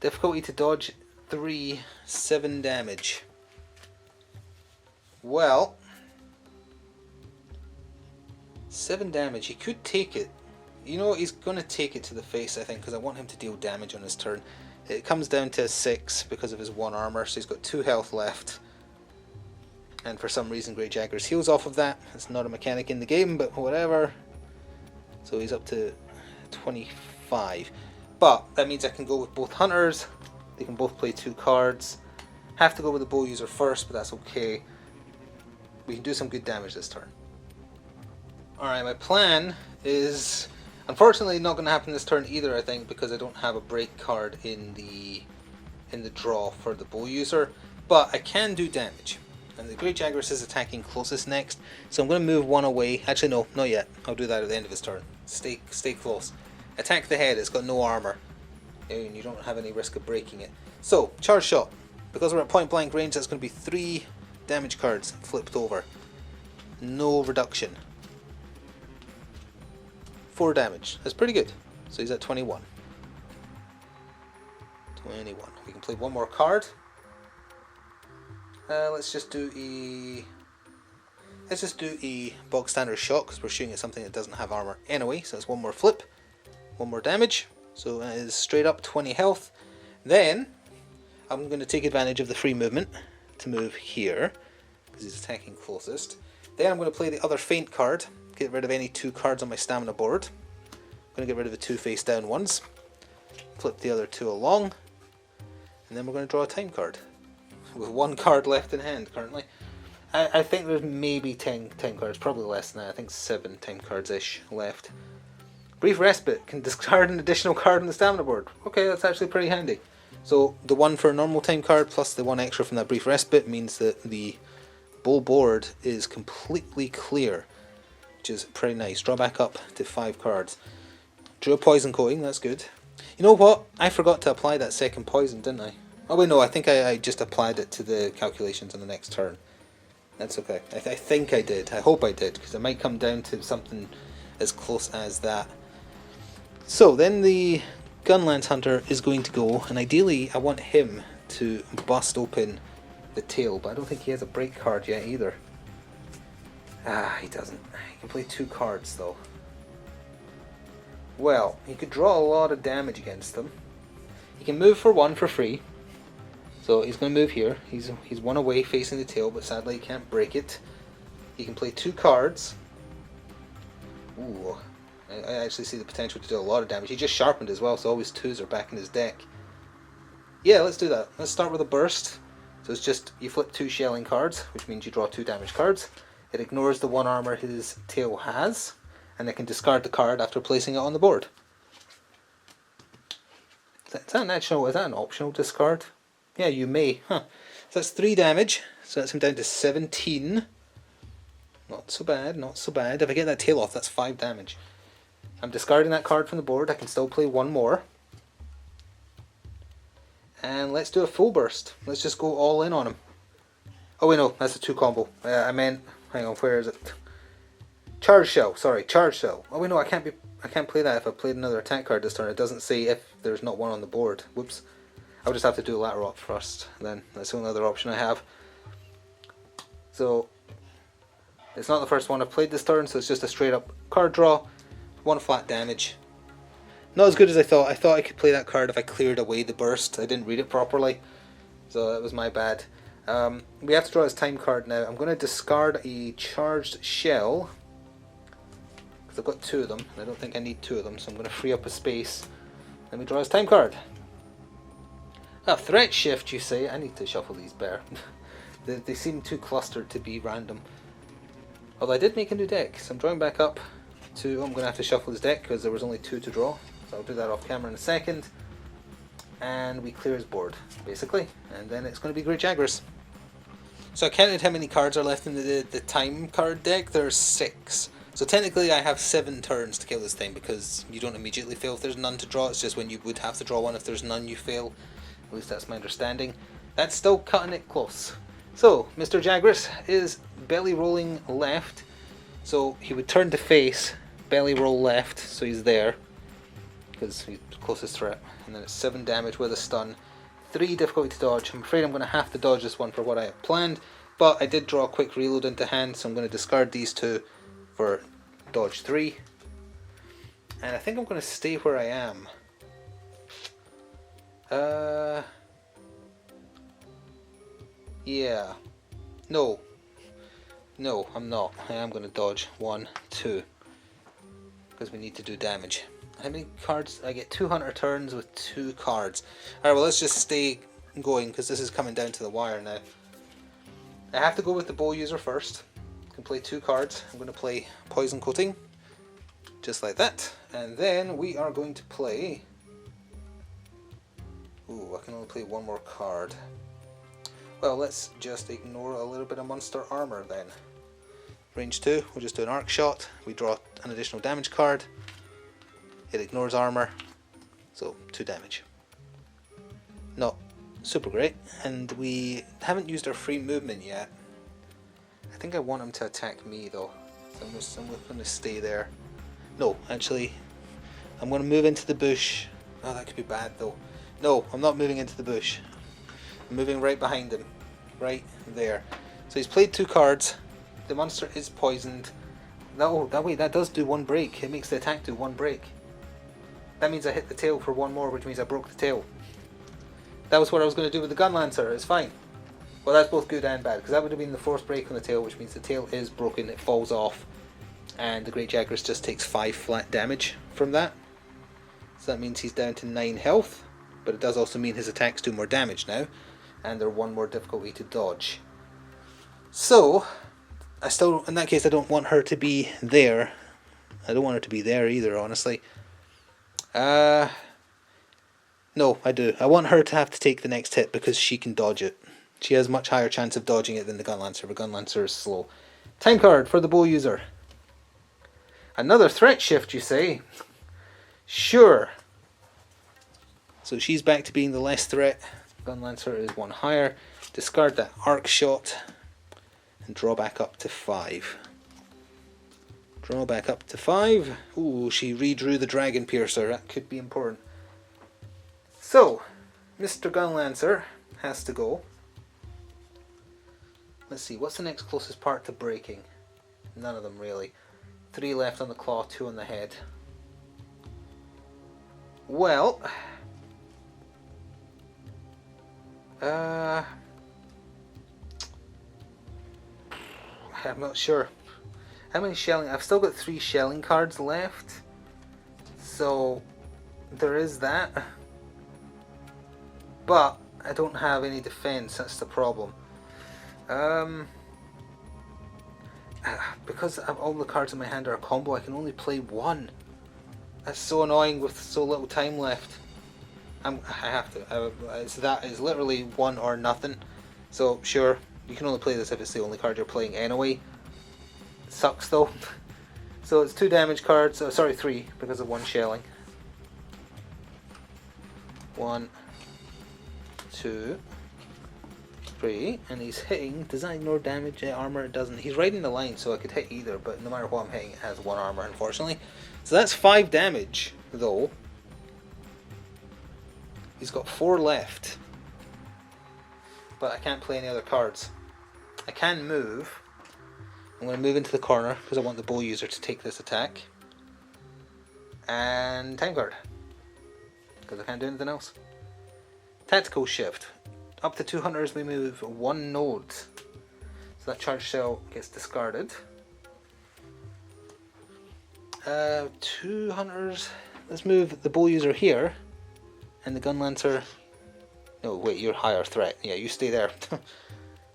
Difficulty to dodge 3, 7 damage. Well, 7 damage. He could take it. You know, he's going to take it to the face, I think, because I want him to deal damage on his turn. It comes down to 6 because of his 1 armor, so he's got 2 health left. And for some reason Great Jagras heals off of that. It's not a mechanic in the game, but whatever. So he's up to 25. But that means I can go with both hunters. They can both play 2 cards. Have to go with the bow user first, but that's okay. We can do some good damage this turn. Alright, my plan is unfortunately not going to happen this turn either, I think, because I don't have a break card in the draw for the bow user. But I can do damage. And the Great Jagras is attacking closest next, so I'm going to move 1 away. Actually, no, not yet. I'll do that at the end of his turn. Stay close. Attack the head. It's got no armor, and you don't have any risk of breaking it. So, charge shot. Because we're at point blank range, that's going to be 3 damage cards flipped over. No reduction. 4 damage. That's pretty good. So he's at 21. 21. We can play 1 more card. Let's just do a bog standard shot because we're shooting at something that doesn't have armor anyway. So it's 1 more flip, 1 more damage. So that is straight up 20 health. Then I'm going to take advantage of the free movement to move here because he's attacking closest. Then I'm going to play the other feint card, get rid of any 2 cards on my stamina board. I'm going to get rid of the 2 face down ones, flip the other 2 along, and then we're going to draw a time card with 1 card left in hand currently. I think there's maybe 10 cards, probably less than that. I think 7 time cards-ish left. Brief Respite can discard an additional card on the stamina board. Okay, that's actually pretty handy. So the 1 for a normal time card plus the 1 extra from that Brief Respite means that the bow board is completely clear, which is pretty nice. Draw back up to 5 cards. Drew a poison coating, that's good. You know what? I forgot to apply that second poison, didn't I? Oh wait, no, I think I just applied it to the calculations on the next turn. That's okay. I think I did. I hope I did, because it might come down to something as close as that. So then the Gunlance Hunter is going to go, and ideally I want him to bust open the tail, but I don't think he has a break card yet either. He doesn't. He can play 2 cards though. Well, he could draw a lot of damage against them. He can move for 1 for free. So he's going to move here. He's 1 away facing the tail, but sadly he can't break it. He can play 2 cards. Ooh, I actually see the potential to do a lot of damage. He just sharpened as well, so all his 2s are back in his deck. Yeah, let's do that. Let's start with a burst. So it's just, you flip 2 shelling cards, which means you draw 2 damage cards. It ignores the 1 armor his tail has, and it can discard the card after placing it on the board. Is that an optional discard? Yeah, you may. Huh. So that's 3 damage, so that's him down to 17. Not so bad, not so bad. If I get that tail off, that's 5 damage. I'm discarding that card from the board. I can still play 1 more. And let's do a full burst. Let's just go all in on him. Oh wait, no, that's a 2 combo. I meant, hang on, where is it? Charge Shell, sorry, Charge Shell. Oh wait, no, I can't play that if I played another attack card this turn. It doesn't say if there's not 1 on the board. Whoops. I'll just have to do a lateral up first, then. That's the only other option I have. So, it's not the first one I've played this turn, so it's just a straight up card draw. 1 flat damage. Not as good as I thought. I thought I could play that card if I cleared away the burst. I didn't read it properly, so that was my bad. We have to draw his time card now. I'm going to discard a charged shell, because I've got 2 of them, and I don't think I need 2 of them, so I'm going to free up a space. Let me draw his time card. Threat shift, you say? I need to shuffle these better. They seem too clustered to be random. Although I did make a new deck, so I'm drawing back up to... I'm going to have to shuffle his deck because there was only 2 to draw. So I'll do that off camera in a second. And we clear his board, basically. And then it's going to be Great Jagras. So I counted how many cards are left in the time card deck. There's 6. So technically I have 7 turns to kill this thing because you don't immediately fail if there's none to draw. It's just when you would have to draw one if there's none you fail. At least that's my understanding. That's still cutting it close. So, Mr. Jagras is belly rolling left. So he would turn to face, belly roll left, so he's there. Because he's the closest threat. And then it's 7 damage with a stun. 3 difficulty to dodge. I'm afraid I'm going to have to dodge this one for what I have planned. But I did draw a quick reload into hand, so I'm going to discard these 2 for dodge 3. And I think I'm going to stay where I am. Yeah. No. No, I'm not. I am going to dodge. 1, 2. Because we need to do damage. How many cards? I get 2 hunter turns with 2 cards. Alright, well let's just stay going because this is coming down to the wire now. I have to go with the bow user first. I can play 2 cards. I'm going to play Poison Coating. Just like that. And then we are going to play... Ooh, I can only play 1 more card. Well, let's just ignore a little bit of monster armor then. Range 2, we'll just do an arc shot. We draw an additional damage card. It ignores armor. So, 2 damage. Not super great. And we haven't used our free movement yet. I think I want him to attack me though. So I'm just going to stay there. No, actually, I'm going to move into the bush. Oh, that could be bad though. No, I'm not moving into the bush. I'm moving right behind him. Right there. So he's played 2 cards. The monster is poisoned. That does do 1 break. It makes the attack do 1 break. That means I hit the tail for 1 more, which means I broke the tail. That was what I was going to do with the Gun Lancer. It's fine. Well, that's both good and bad, because that would have been the 4th break on the tail, which means the tail is broken, it falls off, and the Great Jagras just takes 5 flat damage from that. So that means he's down to 9 health, but it does also mean his attacks do more damage now, and they're 1 more difficulty to dodge. So, I still, in that case, I don't want her to be there. I don't want her to be there either, honestly. No, I do. I want her to have to take the next hit because she can dodge it. She has much higher chance of dodging it than the Gun Lancer. The Gun Lancer is slow. Time card for the bow user. Another threat shift, you say? Sure. So she's back to being the less threat. Gun Lancer is 1 higher. Discard that arc shot. And draw back up to 5. Draw back up to 5. Ooh, she redrew the Dragon Piercer. That could be important. So, Mr. Gun Lancer has to go. Let's see, what's the next closest part to breaking? None of them really. 3 left on the claw, 2 on the head. Well, I'm not sure. How many shelling? I've still got 3 shelling cards left. So, there is that. But, I don't have any defense, that's the problem. Because all the cards in my hand are a combo, I can only play 1. That's so annoying with so little time left. I have to. That is literally 1 or nothing. So sure, you can only play this if it's the only card you're playing anyway. It sucks though. So it's 2 damage cards. Sorry, 3 because of 1 shelling. 1, 2. 3, and he's hitting. Does that ignore damage? Armor? It doesn't. He's riding the line, so I could hit either, but no matter what I'm hitting, it has 1 armor, unfortunately. So that's 5 damage, though. He's got 4 left. But I can't play any other cards. I can move. I'm going to move into the corner, because I want the bow user to take this attack. And time card. Because I can't do anything else. Tactical shift. Up to 2 hunters we move 1 node. So that charge cell gets discarded. 2 hunters. Let's move the bow user here. And the Gun Lancer. No, wait, you're higher threat. Yeah, you stay there.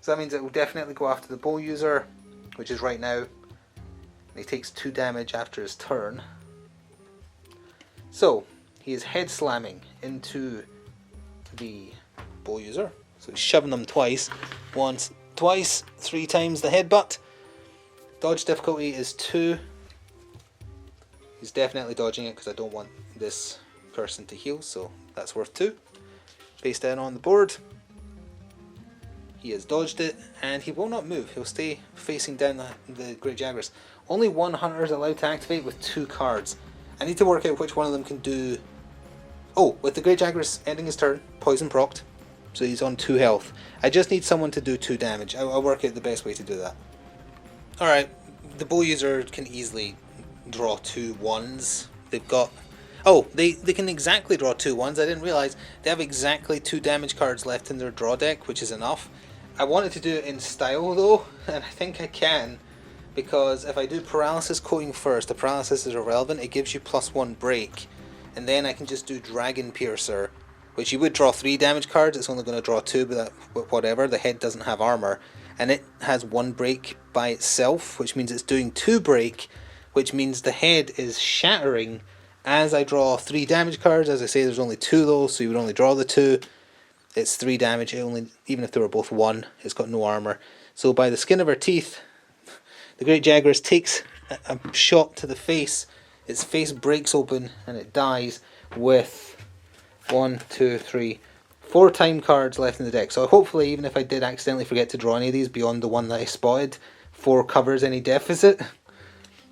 So that means it will definitely go after the bow user, which is right now. And he takes 2 damage after his turn. So, he is head slamming into the bow user. So he's shoving them twice. Once, twice, 3 times the headbutt. Dodge difficulty is 2. He's definitely dodging it because I don't want this person to heal, so that's worth 2. Face down on the board. He has dodged it, and he will not move. He'll stay facing down the Great Jagras. Only 1 hunter is allowed to activate with 2 cards. I need to work out which one of them can do... Oh, with the Great Jagras ending his turn, poison procced. So he's on 2 health. I just need someone to do 2 damage. I'll work out the best way to do that. Alright, the bow user can easily draw 2 1s. They've got... Oh, they can exactly draw 2 1s. I didn't realise. They have exactly 2 damage cards left in their draw deck, which is enough. I wanted to do it in style though, and I think I can, because if I do paralysis coating first, the paralysis is irrelevant, it gives you +1 break, and then I can just do Dragon Piercer, which you would draw 3 damage cards, it's only going to draw 2, but whatever, the head doesn't have armor, and it has 1 break by itself, which means it's doing 2 break, which means the head is shattering as I draw 3 damage cards. As I say, there's only 2 though, so you would only draw the 2. It's 3 damage, even if they were both 1, it's got no armor. So by the skin of her teeth, the Great Jagras takes a shot to the face, its face breaks open and it dies with 1, 2, 3, 4 time cards left in the deck. So hopefully, even if I did accidentally forget to draw any of these beyond the one that I spotted, 4 covers any deficit.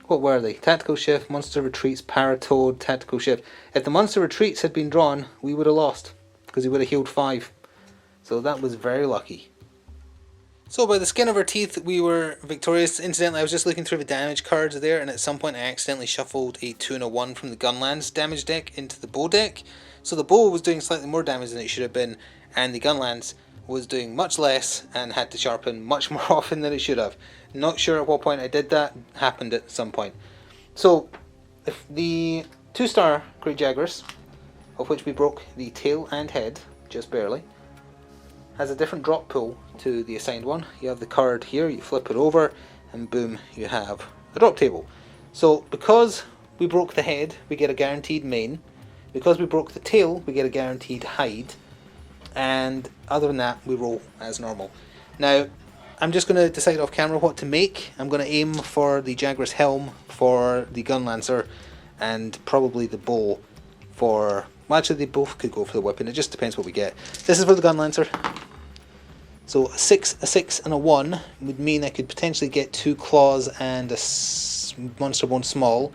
What were they? Tactical Shift, Monster Retreats, Paratoad, Tactical Shift. If the Monster Retreats had been drawn, we would have lost, because he would have healed 5. So that was very lucky. So by the skin of our teeth, we were victorious. Incidentally, I was just looking through the damage cards there, and at some point I accidentally shuffled a 2 and a 1 from the Gunlands damage deck into the Bow deck. So the Bow was doing slightly more damage than it should have been, and the Gunlands was doing much less and had to sharpen much more often than it should have. Not sure at what point I did that, happened at some point. So if the 2-star Great Jagras, of which we broke the tail and head, just barely, has a different drop pool to the assigned one. You have the card here, you flip it over, and boom, you have a drop table. So because we broke the head, we get a guaranteed main. Because we broke the tail, we get a guaranteed hide. And other than that, we roll as normal. Now, I'm just going to decide off camera what to make. I'm going to aim for the Jagras helm for the Gunlancer, and probably the bow for... Well, actually, they both could go for the weapon. It just depends what we get. This is for the Gunlancer. So a 6, and a 1 would mean I could potentially get 2 claws and a Monster Bone Small,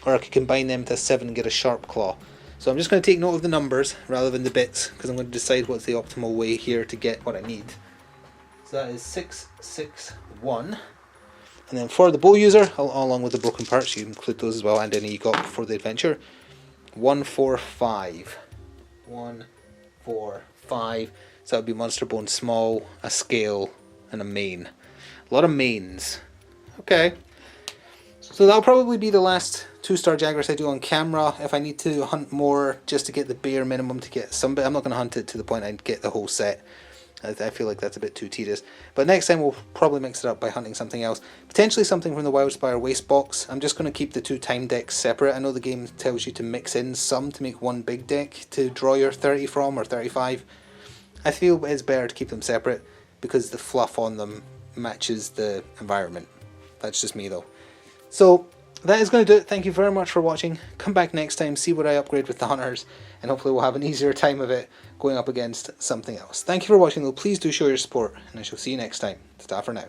or I could combine them to a 7 and get a Sharp Claw. So I'm just going to take note of the numbers rather than the bits, because I'm going to decide what's the optimal way here to get what I need. So that is 6, 6, 1. And then for the bow user, along with the broken parts, you include those as well, and any you got before the adventure. 1, 4, 5. 1, 4, 5. So that would be Monster Bone Small, a Scale, and a Main. A lot of mains. Okay. So that'll probably be the last 2-star Jagras I do on camera. If I need to hunt more just to get the bare minimum to get some bit, I'm not going to hunt it to the point I'd get the whole set. I feel like that's a bit too tedious. But next time we'll probably mix it up by hunting something else. Potentially something from the Wildspire Waste Box. I'm just going to keep the 2 time decks separate. I know the game tells you to mix in some to make one big deck to draw your 30 from, or 35. I feel it's better to keep them separate because the fluff on them matches the environment. That's just me though. So that is going to do it. Thank you very much for watching. Come back next time, see what I upgrade with the hunters, and hopefully we'll have an easier time of it going up against something else. Thank you for watching though. Please do show your support, and I shall see you next time. Ta-ta for now.